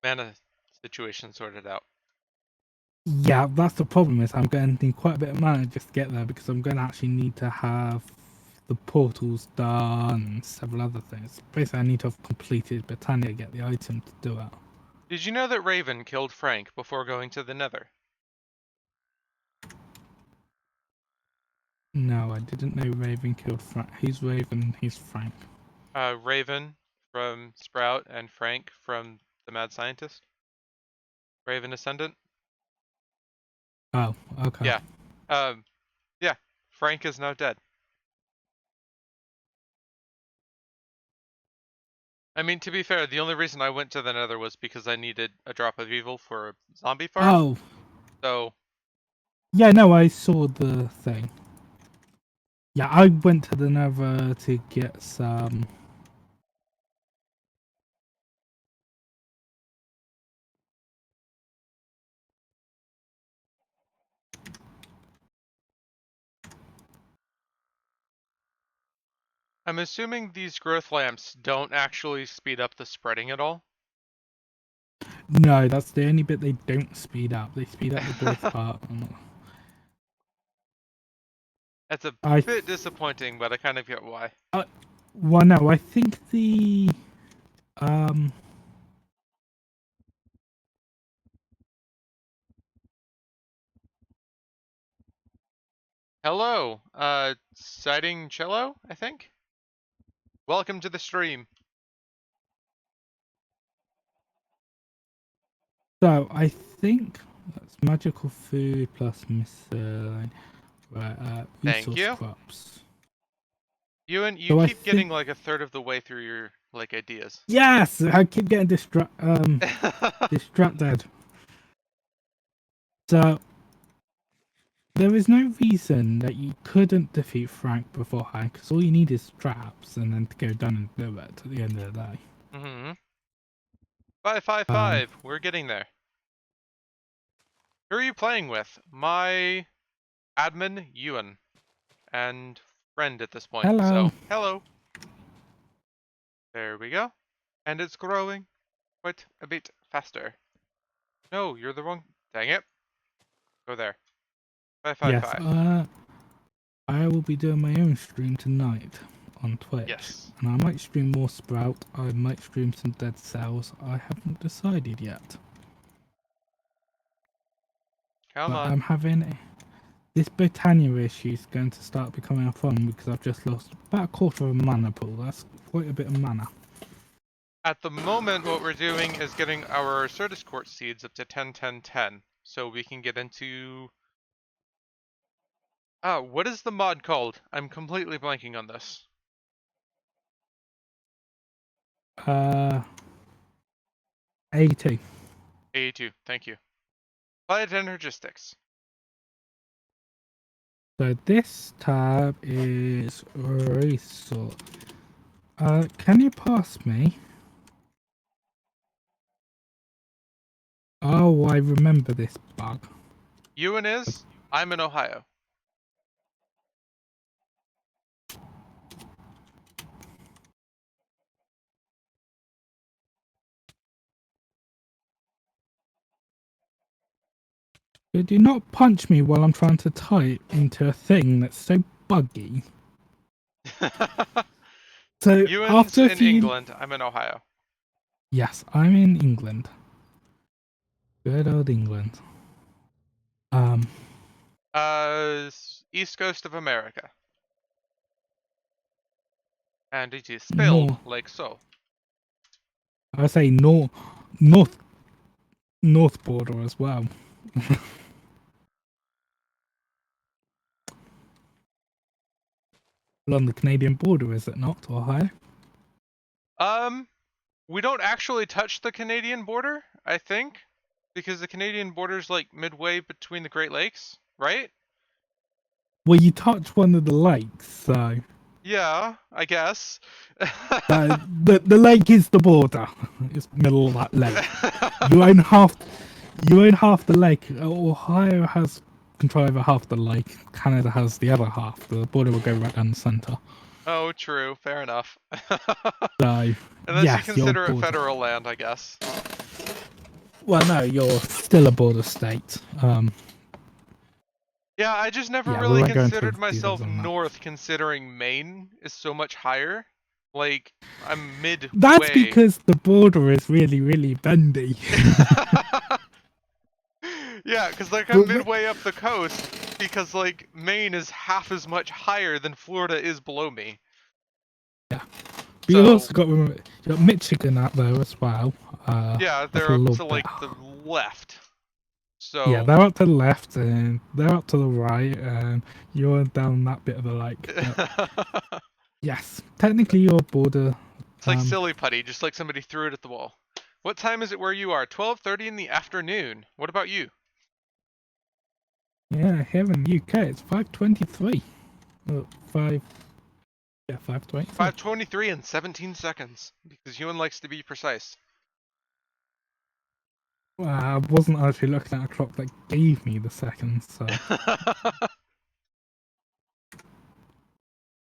S1: mana situation sorted out.
S2: Yeah, that's the problem is I'm going to need quite a bit of mana just to get there because I'm going to actually need to have the portals done and several other things. Basically, I need to have completed Britannia to get the item to do it.
S1: Did you know that Raven killed Frank before going to the Nether?
S2: No, I didn't know Raven killed Frank. He's Raven, he's Frank.
S1: Raven from Sprout and Frank from the Mad Scientist. Raven Ascendant.
S2: Oh, okay.
S1: Yeah. Um. Yeah. Frank is now dead. I mean, to be fair, the only reason I went to the Nether was because I needed a drop of evil for a zombie farm.
S2: Oh,
S1: So
S2: yeah, no, I saw the thing. Yeah, I went to the Nether to get some.
S1: I'm assuming these growth lamps don't actually speed up the spreading at all.
S2: No, that's the only bit they don't speed up. They speed up the growth part.
S1: That's a
S2: I,
S1: bit disappointing, but I kind of get why.
S2: well, no, I think the um,
S1: Hello, Sighting Cello, I think? Welcome to the stream.
S2: so I think that's magical food plus miscellaneous
S1: Thank
S2: resource
S1: you.
S2: crops.
S1: Ewan, you
S2: So I
S1: keep
S2: think
S1: getting like a third of the way through your, like, ideas.
S2: yes, I keep getting distracted. So there is no reason that you couldn't defeat Frank beforehand, because all you need is traps and then to go down and do it at the end of the day.
S1: Mm-hmm. 555,
S2: Um,
S1: we're getting there. Who are you playing with? My admin, Ewan, and friend at this point,
S2: hello.
S1: so hello. There we go. And it's growing quite a bit faster. No, you're the wrong... Dang it. Go there.
S2: Yes,
S1: 555.
S2: I will be doing my own stream tonight on Twitch.
S1: Yes.
S2: And I might stream more Sprout, I might stream some Dead Cells, I haven't decided yet.
S1: Come
S2: But
S1: on.
S2: I'm having this Britannia issue is going to start becoming a problem because I've just lost about a quarter of a mana pool. That's quite a bit of mana.
S1: At the moment, what we're doing is getting our Certus Quartz seeds up to 10, 10, 10, so we can get into... Ah, what is the mod called? I'm completely blanking on this.
S2: Uh, 80.
S1: A2, thank you. Applied Energistics.
S2: So this tab is resource. Can you pass me? Oh, I remember this bug.
S1: Ewan is? I'm in Ohio.
S2: Do not punch me while I'm trying to type into a thing that's so buggy. So
S1: Ewan's
S2: after a
S1: in
S2: few...
S1: England, I'm in Ohio.
S2: Yes, I'm in England. Good old England. Um,
S1: East Coast of America. And it is spelled
S2: north.
S1: like so.
S2: I say north border as well. along the Canadian border, is it not, Ohio?
S1: We don't actually touch the Canadian border, I think, because the Canadian border's like midway between the Great Lakes, right?
S2: Well, you touch one of the lakes, so
S1: Yeah, I guess.
S2: the lake is the border. It's the middle of that lake. You own half. You own half the lake. Ohio has control over half the lake. Canada has the other half. The border will go right down the center.
S1: Oh, true. Fair enough.
S2: So
S1: Unless you
S2: yes, your
S1: consider it
S2: border.
S1: federal land, I guess.
S2: Well, no, you're still a border state.
S1: Yeah, I just never
S2: Yeah, we
S1: really
S2: won't go into
S1: considered
S2: the details
S1: myself
S2: on that.
S1: north, considering Maine is so much higher. Like, I'm
S2: That's
S1: midway.
S2: because the border is really, really bendy.
S1: Yeah, because like I'm
S2: But we-
S1: midway up the coast, because like Maine is half as much higher than Florida is below me.
S2: yeah, but you've
S1: So
S2: also got you got Michigan out there as well.
S1: yeah,
S2: That's
S1: they're
S2: a
S1: up
S2: little
S1: to
S2: bit.
S1: like the left.
S2: Yeah,
S1: So
S2: they're up to the left and they're up to the right, and you're down that bit of the lake. But
S1: it's
S2: yes, technically your border.
S1: like
S2: Um,
S1: silly putty, just like somebody threw it at the wall. What time is it where you are? 12:30 in the afternoon. What about you?
S2: yeah, here in the UK it's 5:23. Five. Yeah, 5:23.
S1: 5:23 and 17 seconds because Ewan likes to be precise.
S2: Well, I wasn't actually looking at a clock that gave me the seconds, so.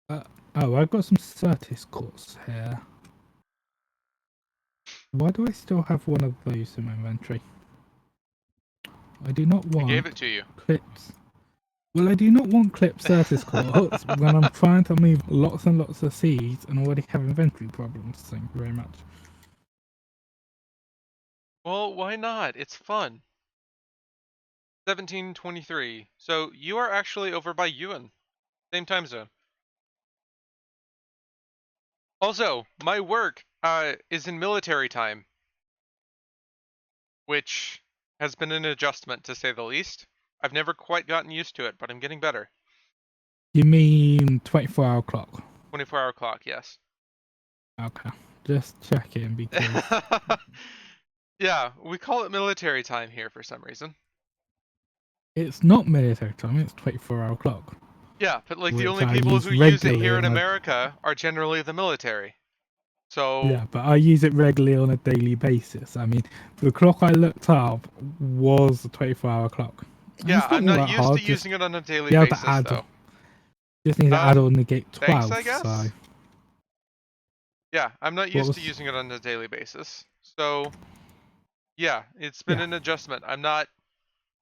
S2: Uh, oh, I've got some Certis quartz here. Why do I still have one of those in my inventory? I do not
S1: I gave
S2: want
S1: it to you.
S2: clips. Well, I do not want clip Certis quartz when I'm trying to move lots and lots of seeds and already have inventory problems. Thank you very much.
S1: Well, why not? It's fun. 17:23. So you are actually over by Ewan. Same time zone. Also, my work is in military time, which has been an adjustment to say the least. I've never quite gotten used to it, but I'm getting better.
S2: You mean 24-hour clock?
S1: 24-hour clock, yes.
S2: Okay, just checking because
S1: Yeah, we call it military time here for some reason.
S2: it's not military time, it's 24-hour clock,
S1: Yeah, but like the
S2: which
S1: only
S2: I
S1: people
S2: use
S1: who use it
S2: regularly
S1: here in
S2: on a
S1: America are generally the military. So,
S2: yeah, but I use it regularly on a daily basis. I mean, the clock I looked up was a 24-hour clock. And
S1: yeah,
S2: it's not
S1: I'm
S2: all
S1: not
S2: that
S1: used to
S2: hard, just
S1: using it on a daily
S2: be able to
S1: basis
S2: add,
S1: though.
S2: just need to add or negate
S1: Thanks,
S2: 12,
S1: I
S2: so
S1: guess. Yeah, I'm not
S2: what
S1: used to
S2: was...
S1: using it on a daily basis. So, yeah, it's been
S2: Yeah,
S1: an adjustment. I'm not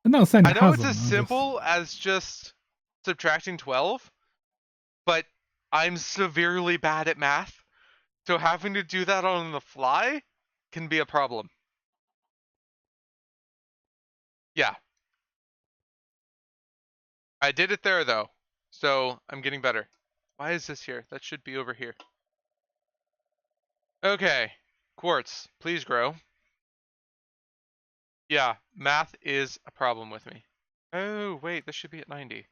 S2: I'm not saying
S1: I
S2: it
S1: know it's
S2: hasn't,
S1: as
S2: I'm just...
S1: simple as just subtracting 12, but I'm severely bad at math. So having to do that on the fly can be a problem. Yeah, I did it there though. So I'm getting better. Why is this here? That should be over here. Okay. Quartz, please grow. Yeah, math is a problem with me. Oh, wait, this should be at 90.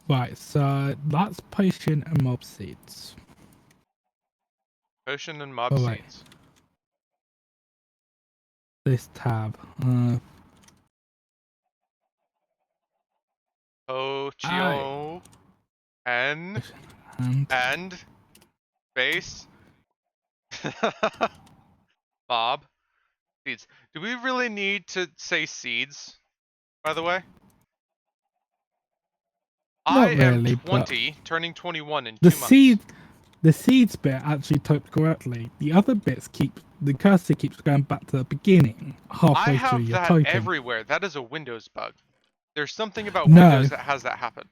S2: Right, so that's potion and mob seeds.
S1: Potion and mob
S2: Oh wait,
S1: seeds.
S2: this tab. I...
S1: Pochio N
S2: And...
S1: and base mob seeds. Do we really need to say seeds, by the way? I
S2: Not
S1: am
S2: really, but
S1: 20, turning 21 in
S2: the
S1: 2 months.
S2: seeds bit actually typed correctly. The other bits keep the cursor keeps going back to the beginning
S1: I
S2: halfway through
S1: have
S2: your
S1: that
S2: typing.
S1: everywhere. That is a Windows bug. There's something about
S2: No,
S1: Windows that has that happen.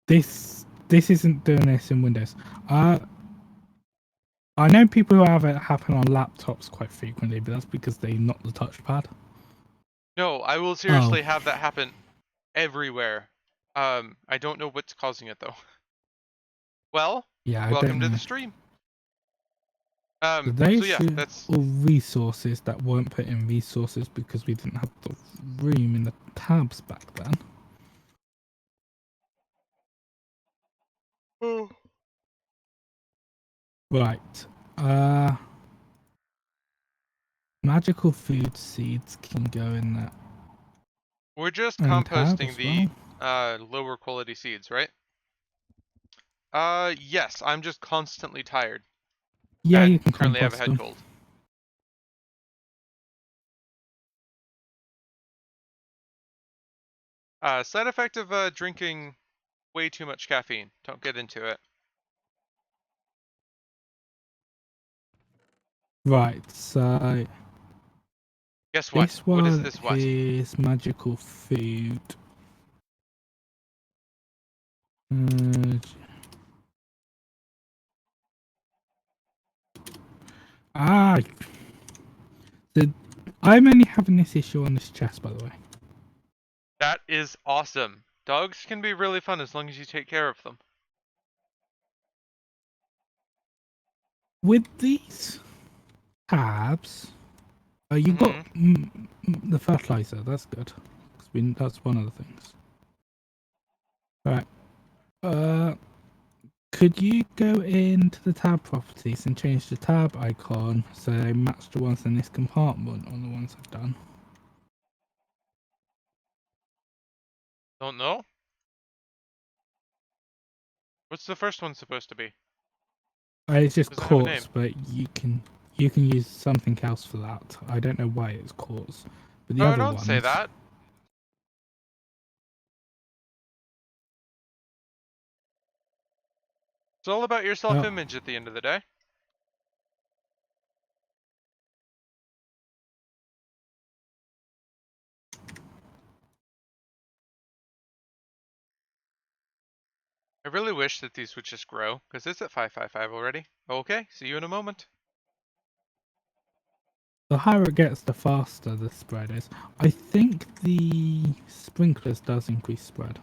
S2: this isn't doing this in Windows. I know people who have it happen on laptops quite frequently, but that's because they knock the touchpad.
S1: No, I will
S2: Oh,
S1: seriously have that happen everywhere. I don't know what's causing it though. Well,
S2: yeah, I don't
S1: welcome to the
S2: know.
S1: stream.
S2: So
S1: So
S2: those
S1: yeah,
S2: are
S1: that's
S2: all resources that weren't put in resources because we didn't have the room in the tabs back then.
S1: Oh.
S2: Right. Magical food seeds can go in that
S1: We're just
S2: and tab
S1: composting
S2: as
S1: the
S2: well.
S1: lower quality seeds, right? Yes, I'm just constantly tired
S2: Yeah, you
S1: and
S2: can
S1: currently have a
S2: compost
S1: head
S2: them.
S1: cold. Side effect of drinking way too much caffeine. Don't get into it.
S2: Right, so
S1: Guess what?
S2: this
S1: What is
S2: one
S1: this what?
S2: is magical food. Uh, ah, so I'm only having this issue on this chest, by the way.
S1: That is awesome. Dogs can be really fun as long as you take care of them.
S2: With these tabs, you got
S1: Mm-hmm.
S2: the fertilizer. That's good. That's one of the things. Right. Uh, could you go into the tab properties and change the tab icon so they match the ones in this compartment on the ones I've done?
S1: Don't know? What's the first one supposed to be?
S2: It's just
S1: Does it have a
S2: quartz,
S1: name?
S2: but you can use something else for that. I don't know why it's quartz, but the
S1: Oh,
S2: other
S1: don't say
S2: ones.
S1: that. It's all about your
S2: Oh,
S1: self-image at the end of the day. I really wish that these would just grow, because it's at 555 already. Okay, see you in a moment.
S2: the higher it gets, the faster the spread is. I think the sprinklers does increase spread.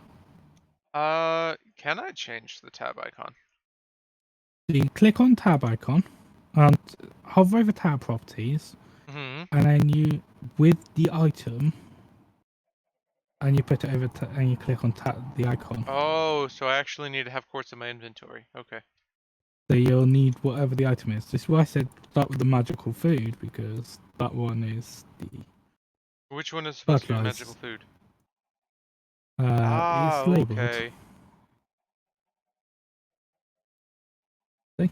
S1: Can I change the tab icon?
S2: So you click on tab icon and hover over tab properties,
S1: Mm-hmm.
S2: and then you with the item, and you put it over and you click on the icon.
S1: Oh, so I actually need to have quartz in my inventory. Okay.
S2: So you'll need whatever the item is. This is why I said start with the magical food, because that one is the
S1: Which one is supposed to be magical
S2: fertilized.
S1: food?
S2: It's
S1: Ah,
S2: labeled.
S1: okay.
S2: See?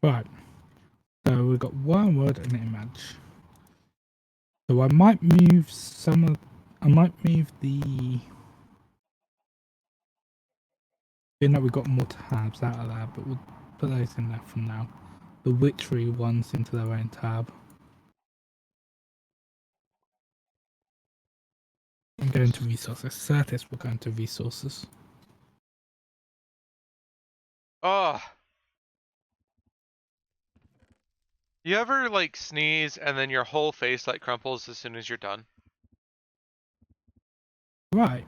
S2: Right. So we've got one word and an image. So I might move I might move the. Being that we've got more tabs out of there, but we'll put those in there for now. The witchery ones into their own tab. And go into resources. Certis will go into resources.
S1: Oh, you ever like sneeze and then your whole face like crumples as soon as you're done?
S2: Right.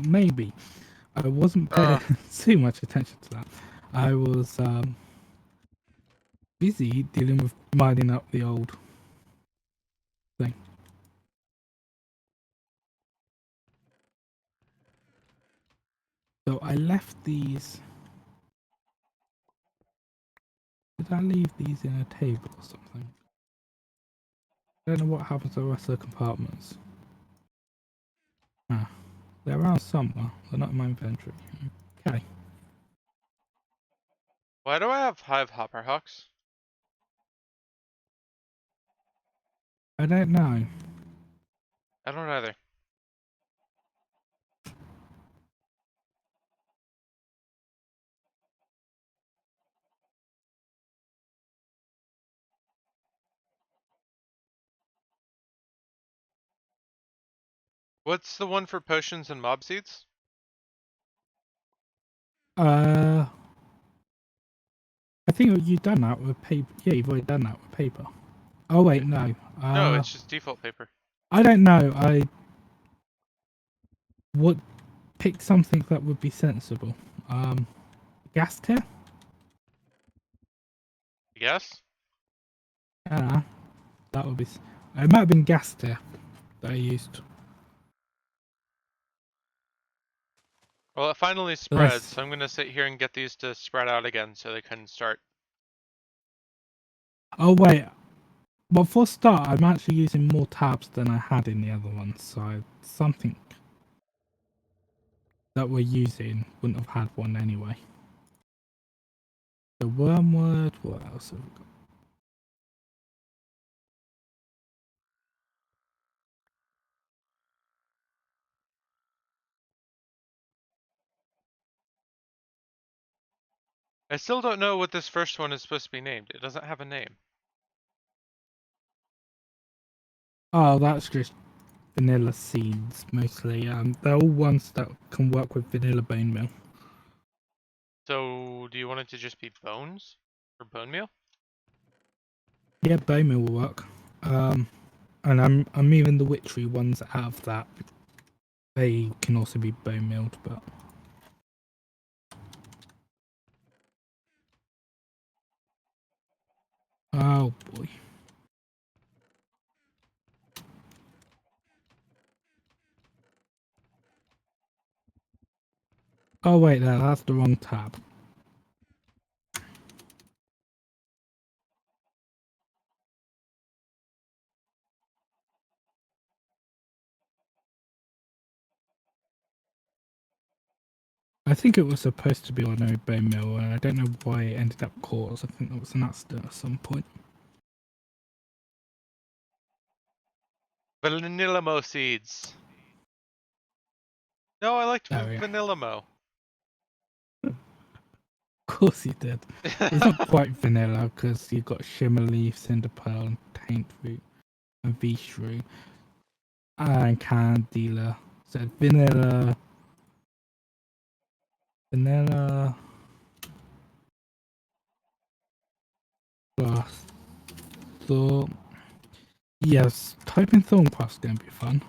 S2: Maybe. I wasn't paying
S1: Ugh.
S2: too much attention to that. I was busy dealing with mining up the old thing. So I left these. Did I leave these in a table or something? I don't know what happens to the rest of the compartments. Ah, they're around somewhere. They're not in my inventory. Okay.
S1: Why do I have hive hopper hawks?
S2: I don't know.
S1: I don't either. What's the one for potions and mob seeds?
S2: Uh, I think you've done that with paper. Yeah, you've already done that with paper. Oh wait, no.
S1: No, it's just default paper.
S2: I don't know. I would pick something that would be sensible. Gas tier?
S1: Yes?
S2: Ah, that would be. It might have been gas tier that I used.
S1: Well, it finally spread,
S2: Let's.
S1: so I'm gonna sit here and get these to spread out again so they can start.
S2: Oh wait. Well, for a start, I'm actually using more tabs than I had in the other one, so something that we're using wouldn't have had one anyway. The wormwood. What else have we got?
S1: I still don't know what this first one is supposed to be named. It doesn't have a name.
S2: Oh, that's just vanilla seeds mostly. They're all ones that can work with vanilla bone meal.
S1: So, do you want it to just be bones? Or bone meal?
S2: Yeah, bone meal will work. And I'm even the witchery ones out of that. They can also be bone milled, but oh boy. Oh wait, that's the wrong tab. I think it was supposed to be ordinary bone meal, and I don't know why it ended up Quartz. I think that was an accident at some point.
S1: Vanilla Mo seeds. No, I liked
S2: There we go.
S1: Vanilla Mo.
S2: Of course you did. It's not quite vanilla because you've got shimmer leaf, cinder pearl, and taint root, and V-shrew, and candela. So vanilla plus thorn. Yes, typing thorn pass is going to be fun.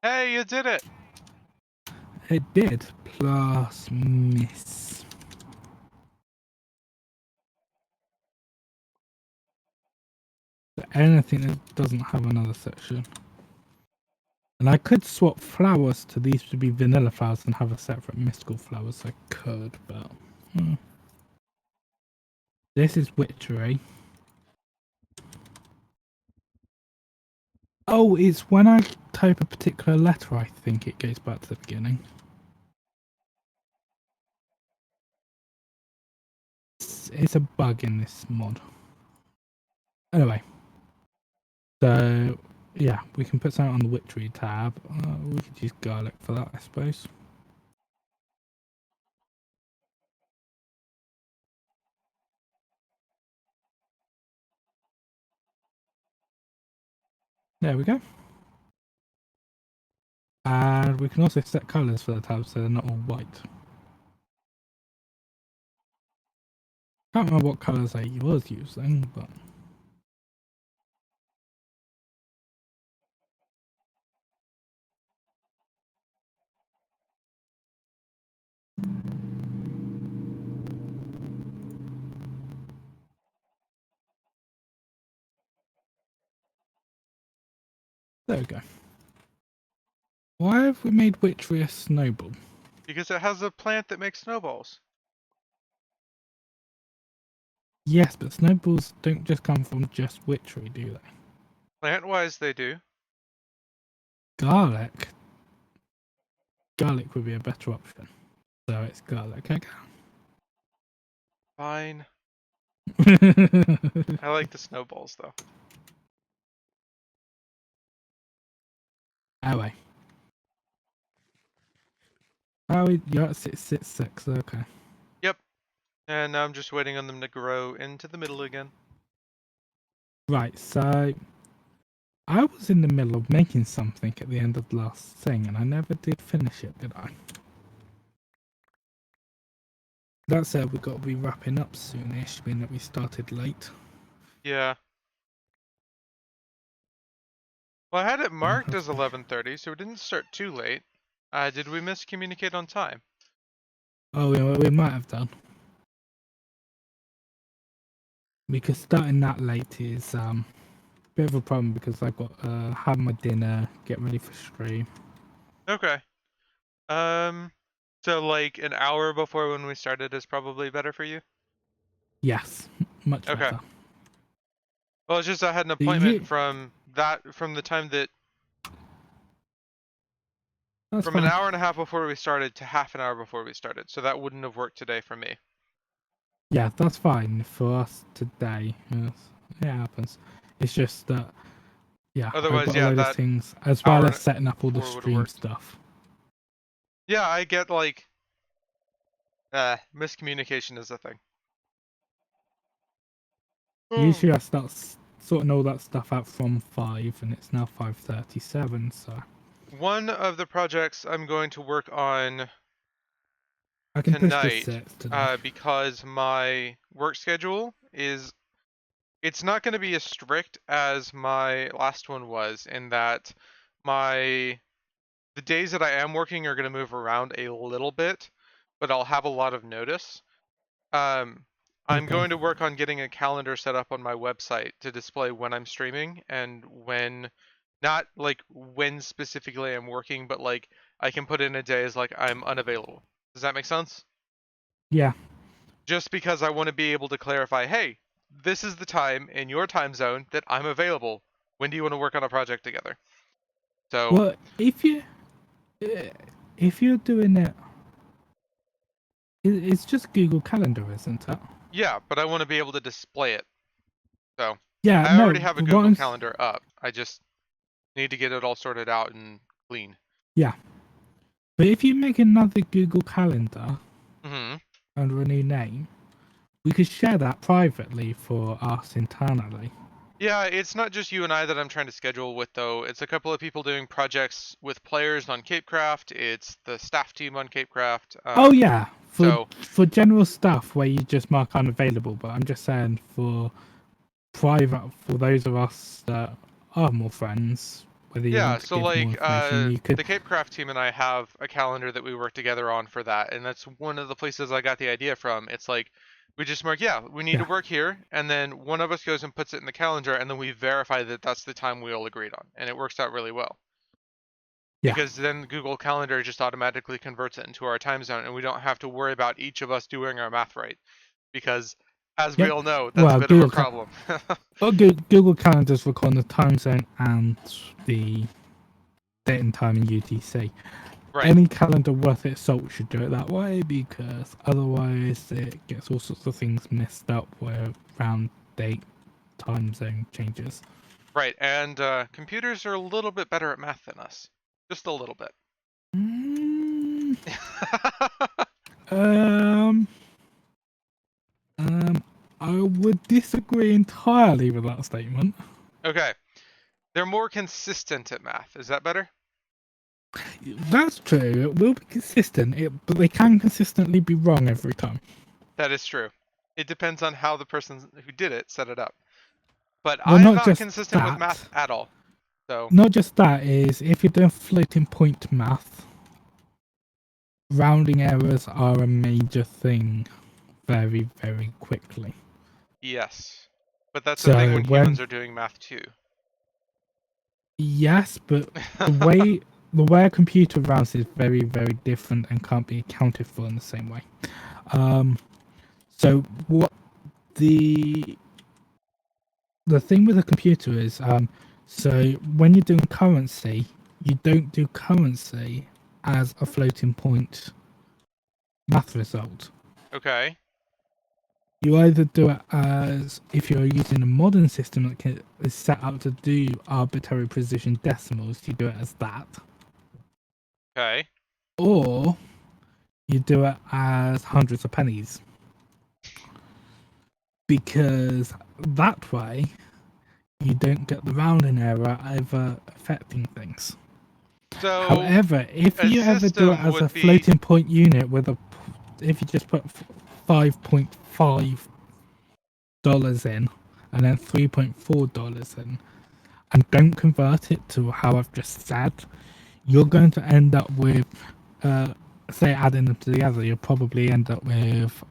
S1: Hey, you did it!
S2: It did plus miss. So anything that doesn't have another section. And I could swap flowers to these to be vanilla flowers and have a separate mystical flowers. I could, but this is witchery. Oh, it's when I type a particular letter, I think it goes back to the beginning. It's a bug in this mod. Anyway, so yeah, we can put something on the witchery tab. We could use garlic for that, I suppose. There we go. And we can also set colours for the tabs so they're not all white. Can't remember what colours I was using, but there we go. Why have we made witchery a snowball?
S1: Because it has a plant that makes snowballs.
S2: Yes, but snowballs don't just come from just witchery, do they?
S1: Plant-wise, they do.
S2: Garlic. Garlic would be a better option. So it's garlic, okay?
S1: Fine. I like the snowballs, though.
S2: Anyway. Oh, yeah, it's 6, okay.
S1: Yep. And now I'm just waiting on them to grow into the middle again.
S2: Right, so I was in the middle of making something at the end of the last thing, and I never did finish it, did I? That said, we've got to be wrapping up soonish, being that we started late.
S1: Yeah. Well, I had it
S2: We'll
S1: marked
S2: have
S1: as
S2: to-
S1: 11:30, so it didn't start too late. Did we miscommunicate on time?
S2: Oh, we might have done. Because starting that late is a bit of a problem because I've got to have my dinner, get ready for stream.
S1: Okay. Um, so like an hour before when we started is probably better for you?
S2: Yes, much
S1: Okay.
S2: better.
S1: Well, it's just I had an appointment
S2: You,
S1: from the time that
S2: that's
S1: from an
S2: fine.
S1: hour and a half before we started to half an hour before we started. So that wouldn't have worked today for me.
S2: Yeah, that's fine for us today. Yes, it happens. It's just that, yeah, I've
S1: Otherwise,
S2: got a
S1: yeah,
S2: load of
S1: that
S2: things as well
S1: hour
S2: as setting up all the
S1: before would have
S2: stream
S1: worked.
S2: stuff.
S1: Yeah, I get like miscommunication is a thing.
S2: Usually I start sorting all that stuff out from 5 and it's now 5:37, so
S1: One of the projects I'm going to work on
S2: I can push this
S1: tonight,
S2: 6 today.
S1: because my work schedule is it's not going to be as strict as my last one was in that my the days that I am working are going to move around a little bit, but I'll have a lot of notice. Um, I'm
S2: Okay.
S1: going to work on getting a calendar set up on my website to display when I'm streaming and when, not like when specifically I'm working, but like I can put in a day as like I'm unavailable. Does that make sense?
S2: Yeah.
S1: Just because I want to be able to clarify, hey, this is the time in your time zone that I'm available. When do you want to work on a project together? So,
S2: Well, uh, if you're doing it, it's just Google Calendar, isn't it?
S1: yeah, but I want to be able to display it. So,
S2: Yeah.
S1: I already
S2: No.
S1: have a
S2: What
S1: Google Calendar up. I just need to get it all sorted out and clean.
S2: Yeah. But if you make another Google Calendar
S1: Hmm.
S2: under a new name, we could share that privately for us internally.
S1: Yeah, it's not just you and I that I'm trying to schedule with though. It's a couple of people doing projects with players on Capecraft. It's the staff team on Capecraft.
S2: Oh yeah,
S1: So
S2: for general stuff where you just mark unavailable. But I'm just saying for private, for those of us that are more friends, whether you
S1: yeah,
S2: want to
S1: so
S2: give more
S1: like
S2: information, you could.
S1: the Capecraft team and I have a calendar that we work together on for that, and that's one of the places I got the idea from. It's like we just mark, yeah, we need to
S2: Yeah,
S1: work here, and then one of us goes and puts it in the calendar, and then we verify that that's the time we all agreed on, and it works out really well.
S2: yeah,
S1: Because then Google Calendar just automatically converts it into our time zone, and we don't have to worry about each of us doing our math right. Because, as we
S2: yep.
S1: all know, that's a
S2: Well,
S1: bit of a problem.
S2: Google Calendars record the time zone and the date and time in UTC.
S1: Right,
S2: Any calendar worth its salt should do it that way because otherwise it gets all sorts of things messed up where around date time zone changes.
S1: right. And computers are a little bit better at math than us. Just a little bit.
S2: Mm, um, um, I would disagree entirely with that statement.
S1: Okay. They're more consistent at math. Is that better?
S2: That's true. It will be consistent, but they can consistently be wrong every time.
S1: That is true. It depends on how the person who did it set it up. But
S2: Well,
S1: I am
S2: not
S1: not
S2: just
S1: consistent with math
S2: that.
S1: at all. So,
S2: Not just that is if you're doing floating point math, rounding errors are a major thing very, very quickly.
S1: yes. But that's a thing
S2: So
S1: when
S2: when
S1: humans are doing math too.
S2: yes, but the way a computer runs is very, very different and can't be accounted for in the same way. Um, so what the the thing with a computer is, so when you're doing currency, you don't do currency as a floating point math result.
S1: Okay.
S2: You either do it as if you're using a modern system that is set up to do arbitrary precision decimals, you do it as that,
S1: Okay.
S2: or you do it as hundreds of pennies because that way you don't get the rounding error ever affecting things.
S1: So
S2: However, if
S1: a
S2: you ever do it
S1: system
S2: as a
S1: would be
S2: floating point unit if you just put $5.5 in, and then $3.4 in, and don't convert it to how I've just said, you're going to end up with, say, adding them together, you'll probably end up with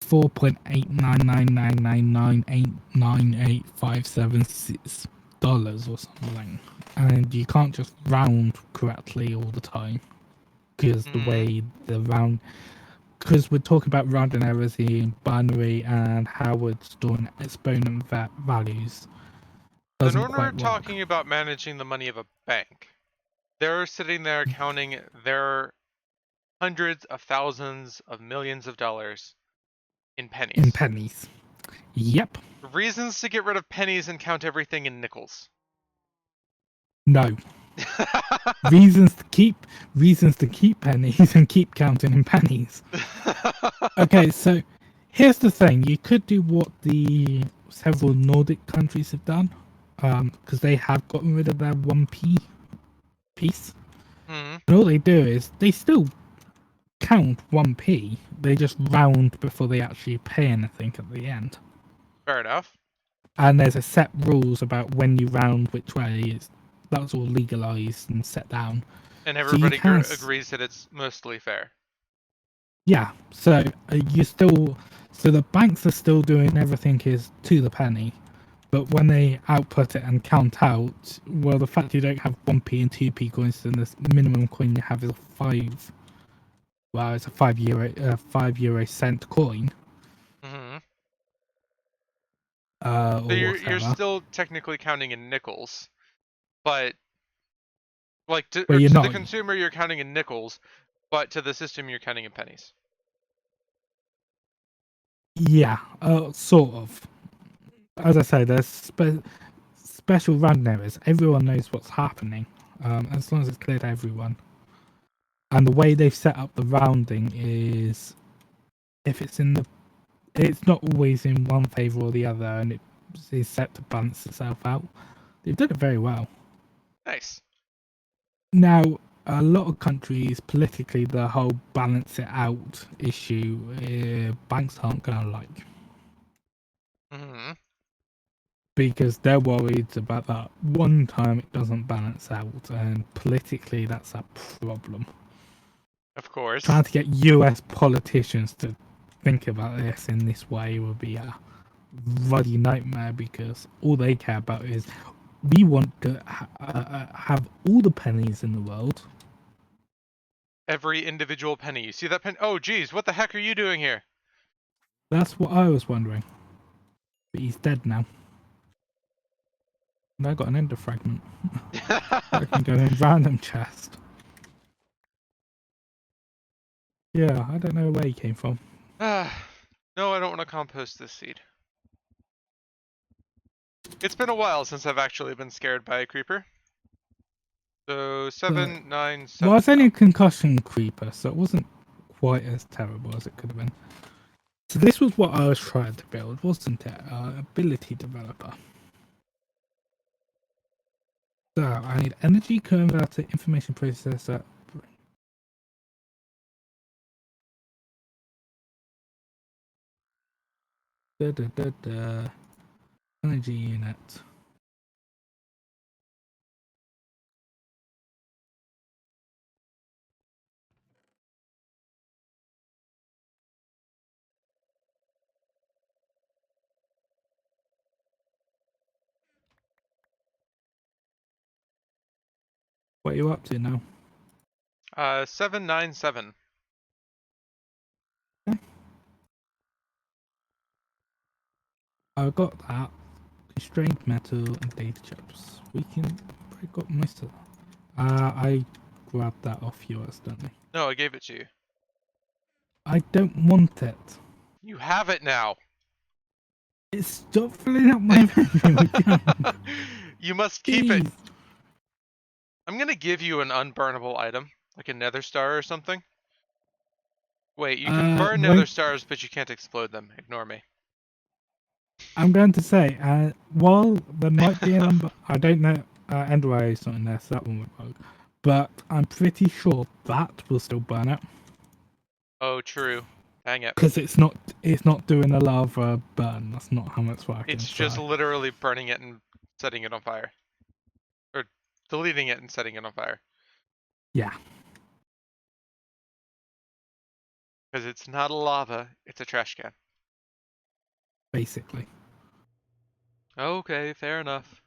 S2: 4.899999898576 or something, and you can't just round correctly all the time because the way the round, because we're talking about rounding errors in binary and how we're storing exponent values,
S1: Then
S2: doesn't
S1: when we're
S2: quite work.
S1: talking about managing the money of a bank, they're sitting there counting their hundreds of thousands of millions of dollars in
S2: In
S1: pennies.
S2: pennies. Yep.
S1: Reasons to get rid of pennies and count everything in nickels.
S2: No. Reasons to keep pennies and keep counting in pennies. Okay, so here's the thing. You could do what the several Nordic countries have done, because they have gotten rid of their 1p piece.
S1: Hmm.
S2: And all they do is they still count 1p. They just round before they actually pay anything at the end.
S1: Fair enough.
S2: And there's a set rules about when you round which way. That's all legalized and set down.
S1: And
S2: So you
S1: everybody
S2: can,
S1: agrees that it's mostly fair.
S2: yeah. So so the banks are still doing everything is to the penny, but when they output it and count out, well, the fact you don't have 1p and 2p coins, and the minimum coin you have is a 5. Well, it's a €5 cent coin,
S1: Hmm. So
S2: or
S1: you're
S2: whatever.
S1: still technically counting in nickels, but like
S2: But you're
S1: to the
S2: not.
S1: consumer you're counting in nickels, but to the system you're counting in pennies.
S2: Yeah, sort of. As I say, there's special random errors. Everyone knows what's happening, as long as it's clear to everyone. And the way they've set up the rounding is, if it's not always in one favor or the other, and it is set to balance itself out. They've done it very well.
S1: Nice.
S2: Now, a lot of countries politically, the whole balance it out issue, banks aren't gonna like,
S1: Hmm.
S2: because they're worried about that one time it doesn't balance out, and politically that's a problem.
S1: Of course.
S2: Trying to get US politicians to think about this in this way would be a bloody nightmare, because all they care about is, we want to have all the pennies in the world.
S1: Every individual penny. You see that penny? Oh, geez, what the heck are you doing here?
S2: That's what I was wondering. But he's dead now. And I got an ender fragment. I can go in random chest. Yeah, I don't know where he came from.
S1: No, I don't want to compost this seed. It's been a while since I've actually been scared by a creeper. So
S2: But,
S1: 797
S2: well, it's only
S1: now.
S2: a concussion creeper, so it wasn't quite as terrible as it could have been. So this was what I was trying to build, wasn't it? Ability developer. So I need energy converter, information processor. Energy unit. What are you up to now?
S1: 797.
S2: Okay. I've got that. Constrained metal and data chips. We can break up most of that. I grabbed that off you accidentally.
S1: No, I gave it to you.
S2: I don't want it.
S1: You have it now.
S2: Stop filling up my inventory with junk.
S1: You must keep it.
S2: Jeez.
S1: I'm gonna give you an unburnable item, like a nether star or something. Wait, you can burn nether
S2: Wait,
S1: stars, but you can't explode them. Ignore me.
S2: I'm going to say, while there might be an I don't know, Endway is not in there, so that one won't work. But I'm pretty sure that will still burn it.
S1: Oh, true. Dang it.
S2: Because it's not doing a lava burn. That's not how it's working.
S1: It's just
S2: So
S1: literally burning it and setting it on fire. Or deleting it and setting it on fire.
S2: yeah,
S1: Because it's not a lava, it's a trash can.
S2: basically.
S1: Okay, fair enough.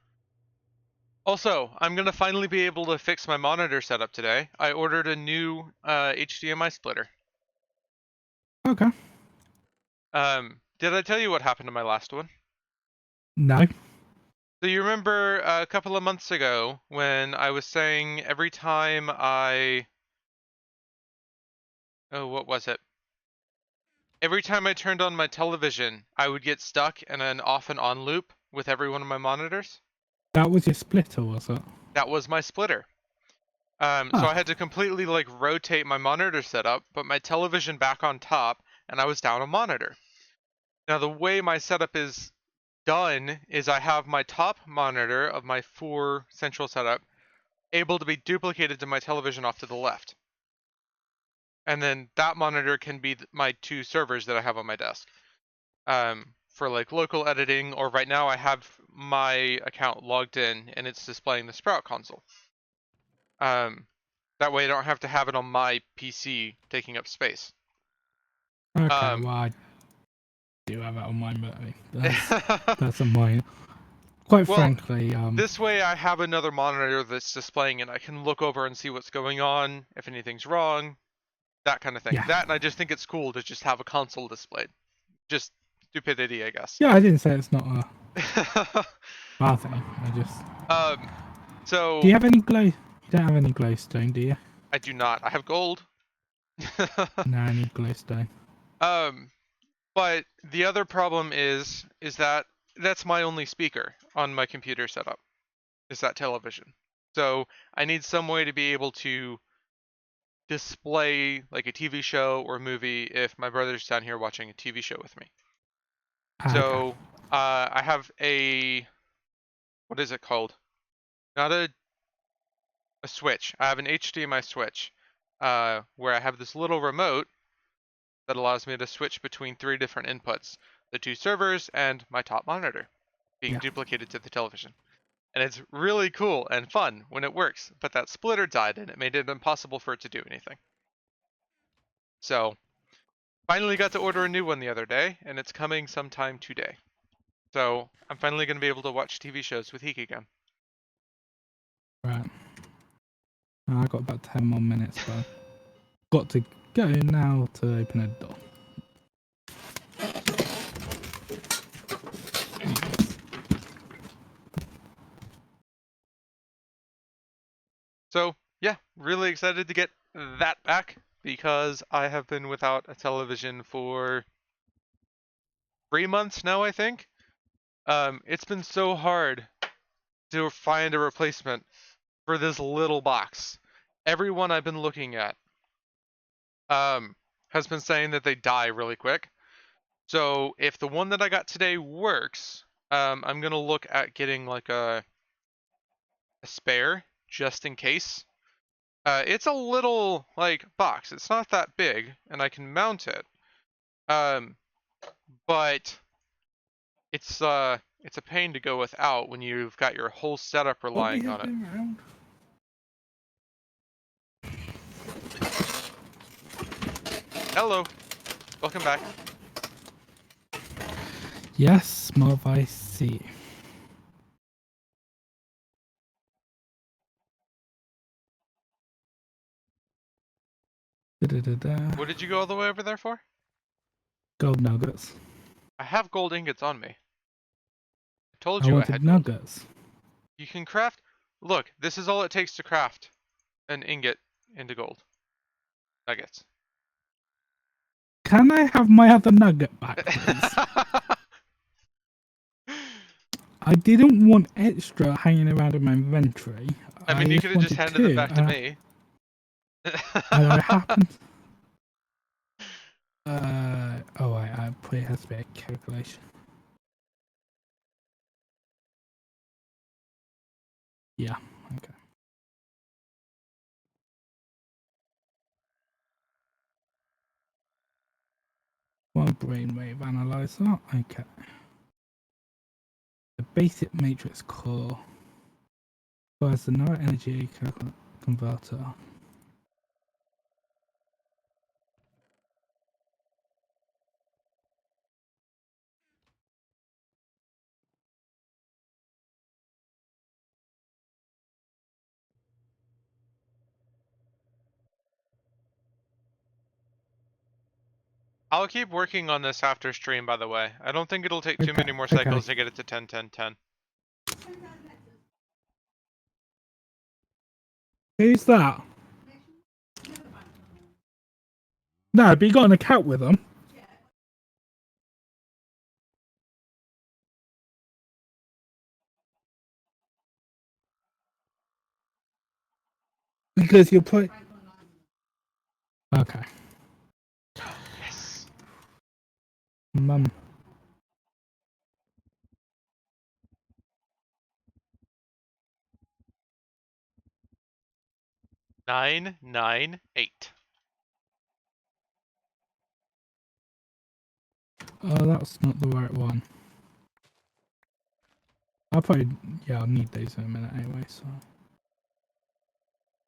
S1: Also, I'm gonna finally be able to fix my monitor setup today. I ordered a new HDMI splitter.
S2: Okay.
S1: Did I tell you what happened to my last one?
S2: No.
S1: So you remember a couple of months ago when I was saying every time what was it? Every time I turned on my television, I would get stuck in an off and on loop with every one of my monitors.
S2: That was your splitter, was it?
S1: That was my splitter. So I
S2: Ah,
S1: had to completely like rotate my monitor setup, put my television back on top, and I was down a monitor. Now the way my setup is done is I have my top monitor of my 4 central setup able to be duplicated to my television off to the left. And then that monitor can be my 2 servers that I have on my desk. For like local editing, or right now I have my account logged in and it's displaying the Sprout console. That way I don't have to have it on my PC taking up space.
S2: okay.
S1: Um,
S2: Well, I do have that on mine, but that's on mine. Quite
S1: well,
S2: frankly,
S1: this way I have another monitor that's displaying and I can look over and see what's going on, if anything's wrong, that kind of thing.
S2: yeah,
S1: That, and I just think it's cool to just have a console displayed. Just stupidity, I guess.
S2: yeah. I didn't say it's not a bad thing. I just.
S1: um,
S2: Do you
S1: so
S2: have any glow? You don't have any glowstone, do you?
S1: I do not. I have gold.
S2: No, I need glowstone.
S1: um, but the other problem is that that's my only speaker on my computer setup. Is that television. So I need some way to be able to display like a TV show or a movie if my brother's down here watching a TV show with me.
S2: Ah, okay.
S1: So I have a what is it called? Not a switch. I have an HDMI switch where I have this little remote that allows me to switch between 3 different inputs, the 2 servers and my top monitor being
S2: Yeah.
S1: duplicated to the television. And it's really cool and fun when it works, but that splitter died and it made it impossible for it to do anything. So finally got to order a new one the other day, and it's coming sometime today. So I'm finally going to be able to watch TV shows with Heek again.
S2: Right. I got about 10 more minutes, but got to go now to open a door.
S1: So yeah, really excited to get that back because I have been without a television for 3 months now, I think. It's been so hard to find a replacement for this little box. Everyone I've been looking at um, has been saying that they die really quick. So if the one that I got today works, I'm gonna look at getting like a spare just in case. It's a little like box. It's not that big, and I can mount it. Um, but it's a pain to go without when you've got your whole setup
S2: Bobby
S1: relying
S2: has
S1: on it.
S2: been round.
S1: Hello, welcome back.
S2: Yes, Marv, I see. Da-da-da-da.
S1: What did you go all the way over there for?
S2: Gold nuggets.
S1: I have gold ingots on me. I told
S2: I
S1: you I
S2: wanted
S1: had gold.
S2: nuggets.
S1: You can craft. Look, this is all it takes to craft an ingot into gold nuggets.
S2: Can I have my other nugget back, please? I didn't want extra hanging around in my inventory.
S1: I
S2: I
S1: mean, you could
S2: just
S1: have just
S2: wanted
S1: handed them
S2: two.
S1: back to me.
S2: And I happened. Oh, I probably has to be a calculation. Yeah, okay. brainwave analyzer. Okay. The basic matrix core requires the no energy converter.
S1: I'll keep working on this after stream, by the way. I don't think it'll take too
S2: Okay,
S1: many more
S2: okay.
S1: cycles to get it to 10, 10, 10.
S2: Who's that? No, but you got an account with them. Because you put. Okay.
S1: Yes.
S2: Mum.
S1: 998.
S2: Oh, that's not the right one. I'll probably. Yeah, I'll need those in a minute anyway, so.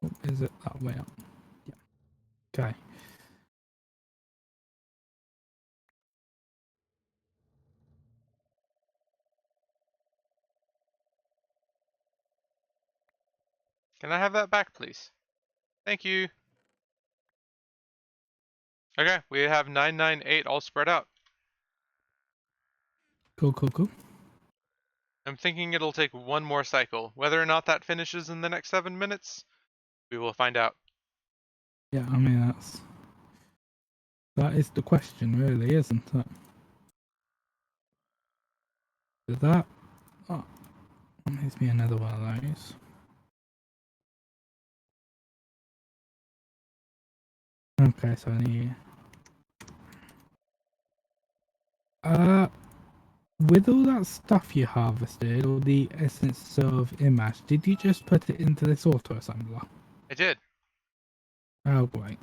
S2: Oh, is it that way up? Yeah. Okay.
S1: Can I have that back, please? Thank you. Okay, we have 998 all spread out.
S2: Cool, cool, cool.
S1: I'm thinking it'll take one more cycle. Whether or not that finishes in the next 7 minutes, we will find out.
S2: Yeah, I mean, that is the question, really, isn't it? Did that? Oh, needs me another one of those. Okay, so I need. With all that stuff you harvested, all the essence of image, did you just put it into this auto assembler?
S1: I did.
S2: Oh, great.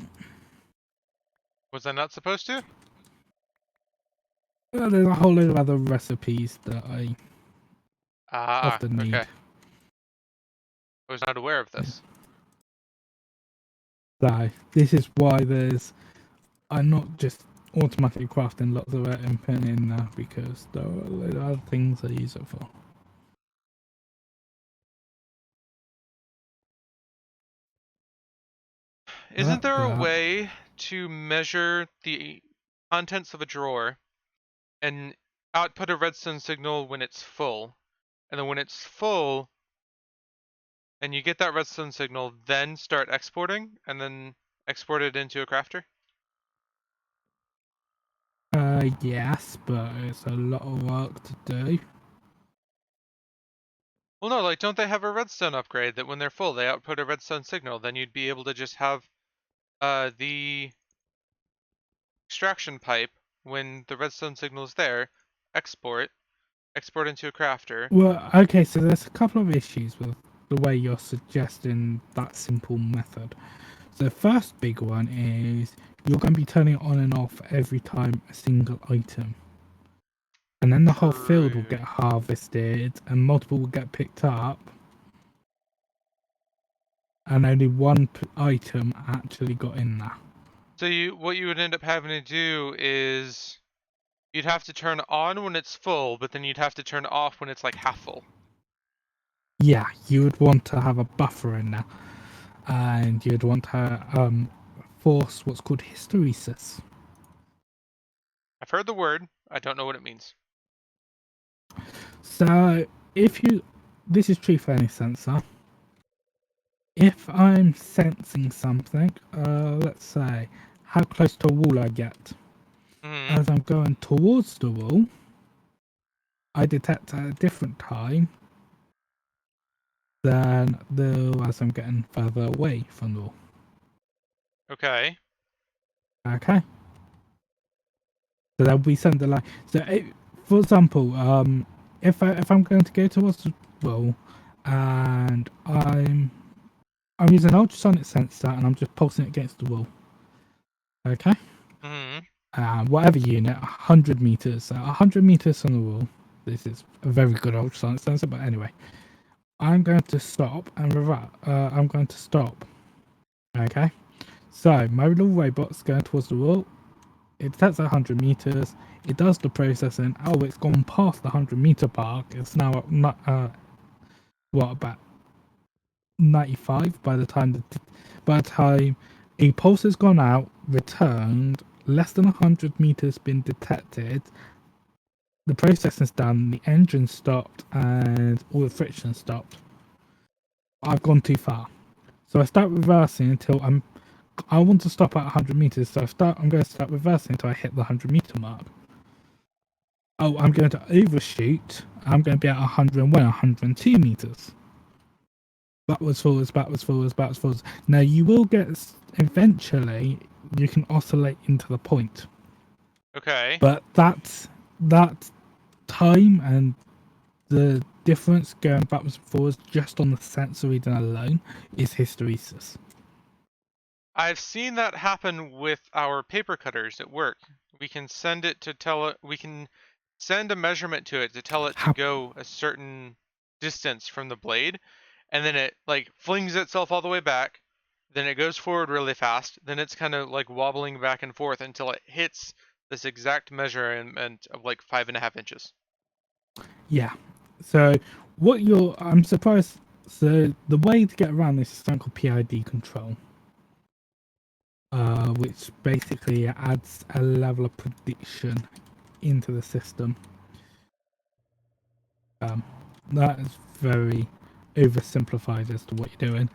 S1: Was I not supposed to?
S2: Well, there's a whole load of other recipes that I
S1: Ah,
S2: often need.
S1: okay. I was not aware of this.
S2: So, this is why I'm not just automatically crafting lots of it and putting in there, because there are a load of other things I use it for.
S1: Isn't there a
S2: That.
S1: way to measure the contents of a drawer and output a redstone signal when it's full? And then when it's full and you get that redstone signal, then start exporting and then export it into a crafter?
S2: Yes, but it's a lot of work to do.
S1: Well, no, like, don't they have a redstone upgrade that when they're full, they output a redstone signal? Then you'd be able to just have the extraction pipe, when the redstone signal is there, export into a crafter.
S2: Well, okay, so there's a couple of issues with the way you're suggesting that simple method. So the first big one is you're going to be turning it on and off every time a single item. And then the whole field will
S1: True.
S2: get harvested and multiple will get picked up. And only one item actually got in there.
S1: So what you would end up having to do is you'd have to turn on when it's full, but then you'd have to turn off when it's like half full.
S2: Yeah, you would want to have a buffer in there. And you'd want to force what's called hysteresis.
S1: I've heard the word. I don't know what it means.
S2: So this is true for any sensor. If I'm sensing something, let's say how close to a wall I get.
S1: Mm-hmm.
S2: As I'm going towards the wall, I detect at a different time than as I'm getting further away from the wall.
S1: Okay.
S2: Okay. So there'll be something like for example, if I'm going to go towards the wall and I'm using an ultrasonic sensor and I'm just pulsing it against the wall. Okay.
S1: Mm-hmm.
S2: whatever unit, 100 meters. So 100 meters on the wall. This is a very good old science sensor, but anyway, I'm going to stop and I'm going to stop. Okay, so my little robot's going towards the wall. It detects 100 meters. It does the processing. Oh, it's gone past the 100-meter mark. It's now at what, about 95 by the time a pulse has gone out, returned, less than 100 meters been detected, the processing's done, the engine stopped, and all the friction stopped. I've gone too far. So I start reversing until I want to stop at 100 meters, so I'm going to start reversing until I hit the 100-meter mark. Oh, I'm going to overshoot. I'm going to be at 101, 102 meters. Backwards, forwards, backwards, forwards, backwards, forwards. Now you will get eventually. You can oscillate into the point,
S1: Okay.
S2: but that time and the difference going backwards and forwards just on the sensor reading alone is hysteresis.
S1: I've seen that happen with our paper cutters at work. We can send it to tell it, we can send a measurement to it to tell it to go a certain distance from the blade, and then it like flings itself all the way back, then it goes forward really fast, then it's kind of like wobbling back and forth until it hits this exact measurement of like 5.5 inches.
S2: Yeah. So I'm surprised. So the way to get around this is something called PID control, which basically adds a level of prediction into the system. That is very oversimplified as to what you're doing,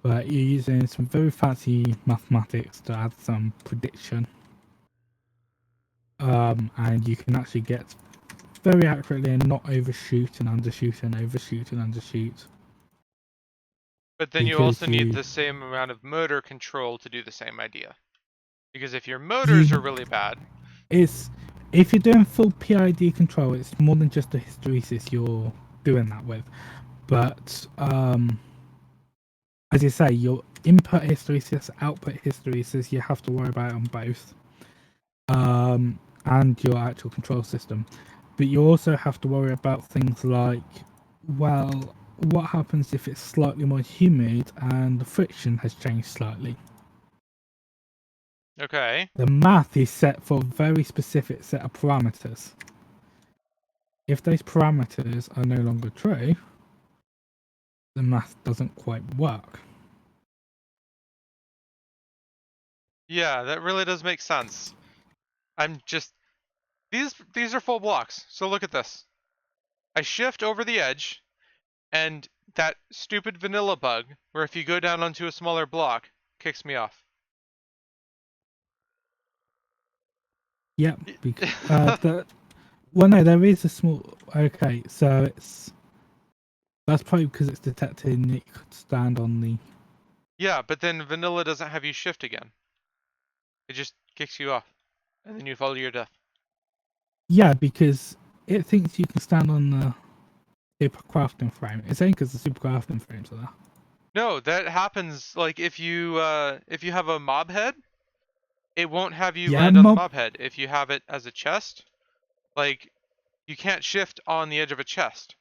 S2: but you're using some very fancy mathematics to add some prediction. And you can actually get very accurately and not overshoot and undershoot and overshoot and undershoot.
S1: But then you
S2: Because
S1: also need the same amount of motor control to do the same idea. Because if your motors are
S2: you
S1: really bad,
S2: it's if you're doing full PID control, it's more than just a hysteresis you're doing that with. But as you say, your input hysteresis, output hysteresis, you have to worry about on both. And your actual control system. But you also have to worry about things like, well, what happens if it's slightly more humid and the friction has changed slightly?
S1: okay.
S2: The math is set for a very specific set of parameters. If those parameters are no longer true, the math doesn't quite work.
S1: Yeah, that really does make sense. I'm just these are full blocks. So look at this. I shift over the edge, and that stupid vanilla bug, where if you go down onto a smaller block, kicks me off.
S2: Yep, well, no, there is a small. Okay, so that's probably because it's detecting it could stand on the.
S1: Yeah, but then vanilla doesn't have you shift again. It just kicks you off, and then you fall to your death.
S2: Yeah, because it thinks you can stand on the super crafting frame. It's saying because the super crafting frames are there.
S1: No, that happens like if you have a mob head, it won't have you
S2: Yeah,
S1: land on the
S2: mob.
S1: mob head. If you have it as a chest, like you can't shift on the edge of a chest.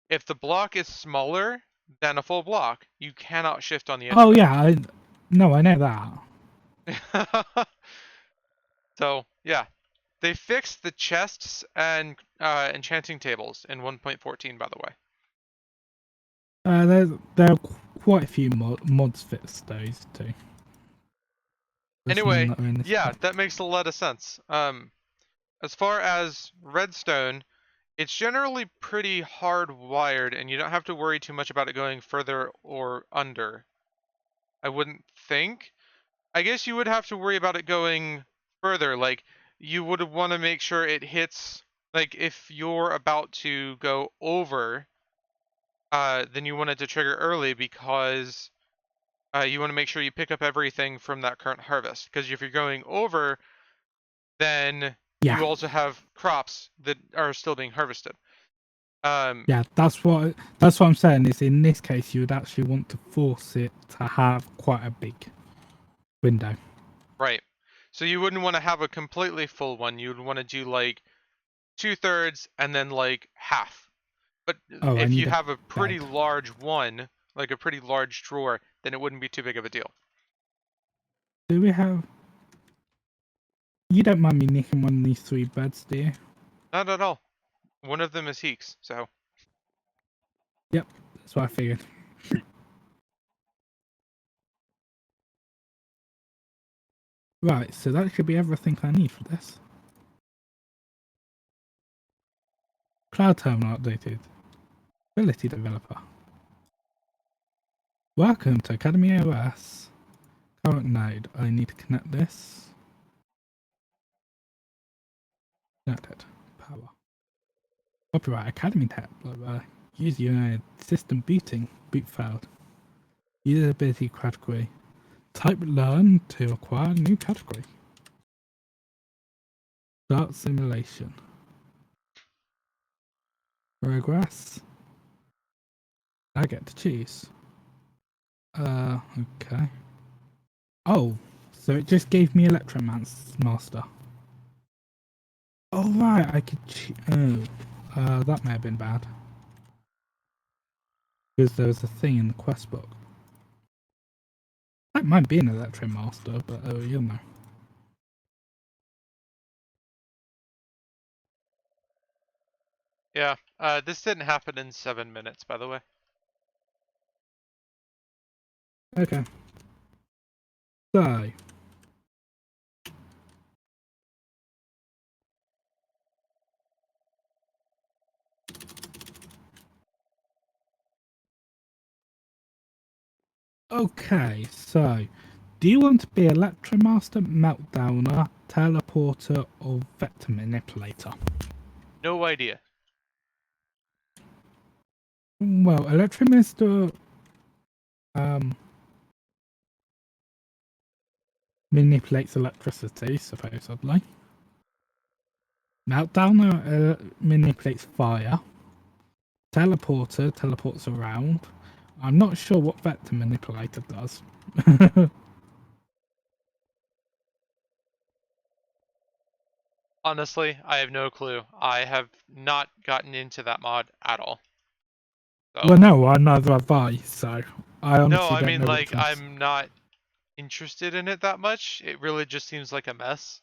S1: If the block is smaller than a full block, you cannot shift on the edge of
S2: Oh yeah, I know that.
S1: it. So yeah, they fixed the chests and enchanting tables in 1.14, by the way.
S2: There are quite a few mods fits those too. There's none
S1: Anyway,
S2: that are in this
S1: yeah,
S2: pack.
S1: that makes a lot of sense. As far as redstone, it's generally pretty hardwired, and you don't have to worry too much about it going further or under. I wouldn't think. I guess you would have to worry about it going further. Like, you would want to make sure it hits, like, if you're about to go over, then you want it to trigger early because you want to make sure you pick up everything from that current harvest. Because if you're going over, then
S2: Yeah,
S1: you also have crops that are still being harvested.
S2: yeah, that's what I'm saying. Is in this case you would actually want to force it to have quite a big window.
S1: Right. So you wouldn't want to have a completely full one. You would want to do like 2/3 and then like half. But
S2: Oh, I
S1: if
S2: need
S1: you
S2: a
S1: have a pretty
S2: bed.
S1: large one, like a pretty large drawer, then it wouldn't be too big of a deal.
S2: Do we have... You don't mind me nicking one of these 3 beds, do you?
S1: Not at all. One of them is Heeks, so
S2: Yep, that's what I figured. Right, so that should be everything I need for this. Cloud terminal updated. Ability developer. Welcome to Academy OS. Current node. I need to connect this. Connected. Power. Copyright Academy tab. Blah, blah. Use your system booting. Boot failed. Usability category. Type learn to acquire new category. Start simulation. Regress. I get to choose. Okay. Oh, so it just gave me Electromaster. Oh right, I could. That may have been bad because there was a thing in the quest book. That might be an Electromaster, but you know.
S1: yeah. This didn't happen in 7 minutes, by the way.
S2: Okay. So. Okay, so. Do you want to be Electromaster, Meltdowner, Teleporter, or Vector Manipulator?
S1: No idea.
S2: Well, Electromaster um, manipulates electricity, supposedly. Meltdowner manipulates fire. Teleporter teleports around. I'm not sure what Vector Manipulator does.
S1: Honestly, I have no clue. I have not gotten into that mod at all. So,
S2: Well, no, neither have I, so I
S1: no,
S2: honestly
S1: I
S2: don't
S1: mean,
S2: know
S1: like,
S2: which ones.
S1: I'm not interested in it that much. It really just seems like a mess.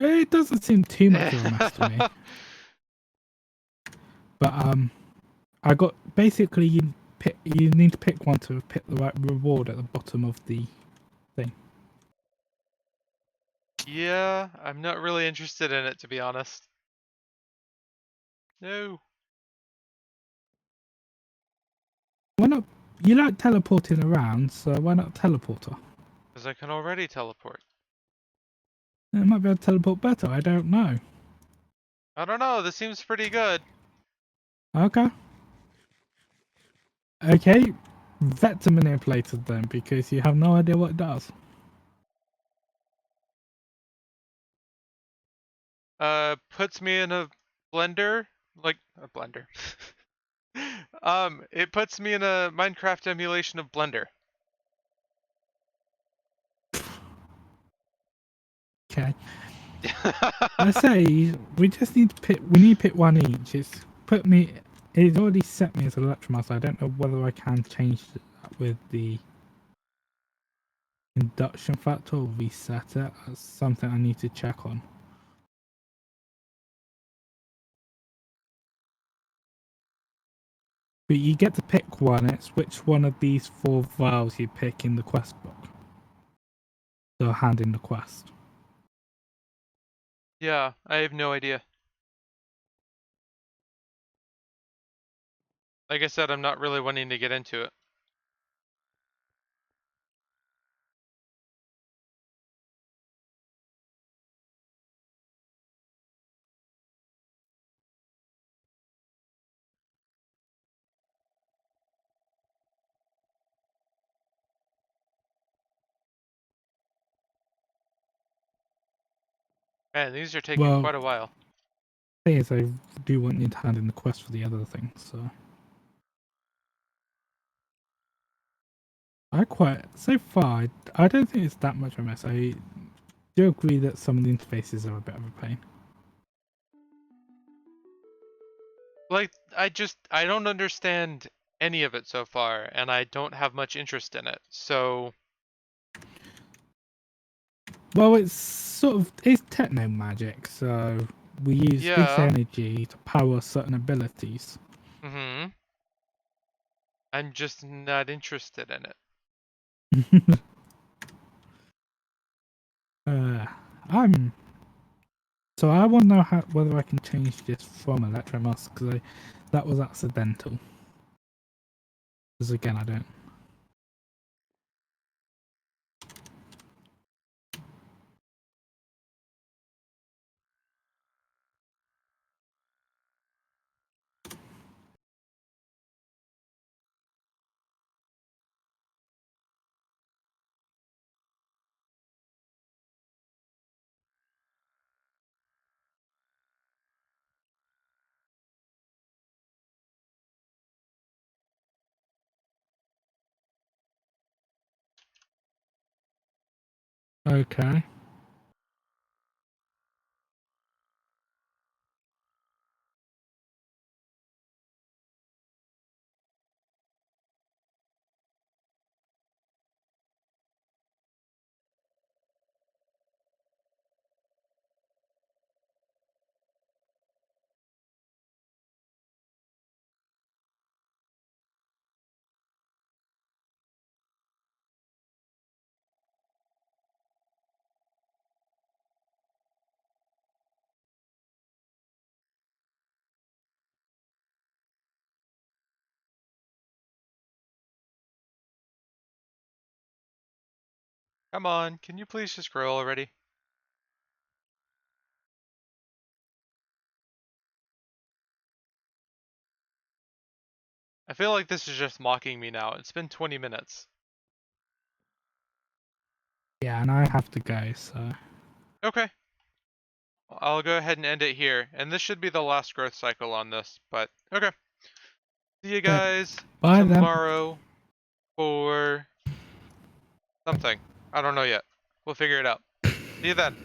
S2: It doesn't seem too much of a mess to me. But, I got basically you need to pick one to pick the right reward at the bottom of the thing.
S1: Yeah, I'm not really interested in it, to be honest. No,
S2: Why not? You like teleporting around, so why not teleporter?
S1: because I can already teleport.
S2: It might be able to teleport better. I don't know.
S1: I don't know, this seems pretty good.
S2: Okay. Okay, Vector manipulated then because you have no idea what it does.
S1: Puts me in a blender, like a blender. It puts me in a Minecraft emulation of Blender.
S2: Okay, I say we just need to pick. We need to pick one each. It's put me. It's already set me as an Electromaster. I don't know whether I can change that with the induction factor or reset it. That's something I need to check on. But you get to pick one. It's which one of these 4 vials you pick in the quest book. So hand in the quest.
S1: Yeah, I have no idea. Like I said, I'm not really wanting to get into it. Man, these are taking
S2: Well,
S1: quite a while.
S2: thing is, I do want you to hand in the quest for the other things. So I quite so far. I don't think it's that much of a mess. do agree that some of the interfaces are a bit of a pain.
S1: Like, I don't understand any of it so far, and I don't have much interest in it. So,
S2: Well, it's techno magic, so we use this
S1: yeah.
S2: energy to power certain abilities.
S1: Mm-hmm. I'm just not interested in it.
S2: uh, I'm so I want to know whether I can change this from Electromus because that was accidental. Because again, I don't. Okay.
S1: Come on, can you please just grow already? I feel like this is just mocking me now. It's been 20 minutes.
S2: Yeah, and I have to go, so.
S1: Okay. I'll go ahead and end it here, and this should be the last growth cycle on this, but okay. See you
S2: Yeah.
S1: guys
S2: Bye then.
S1: tomorrow for something. I don't know yet. We'll figure it out. See you then.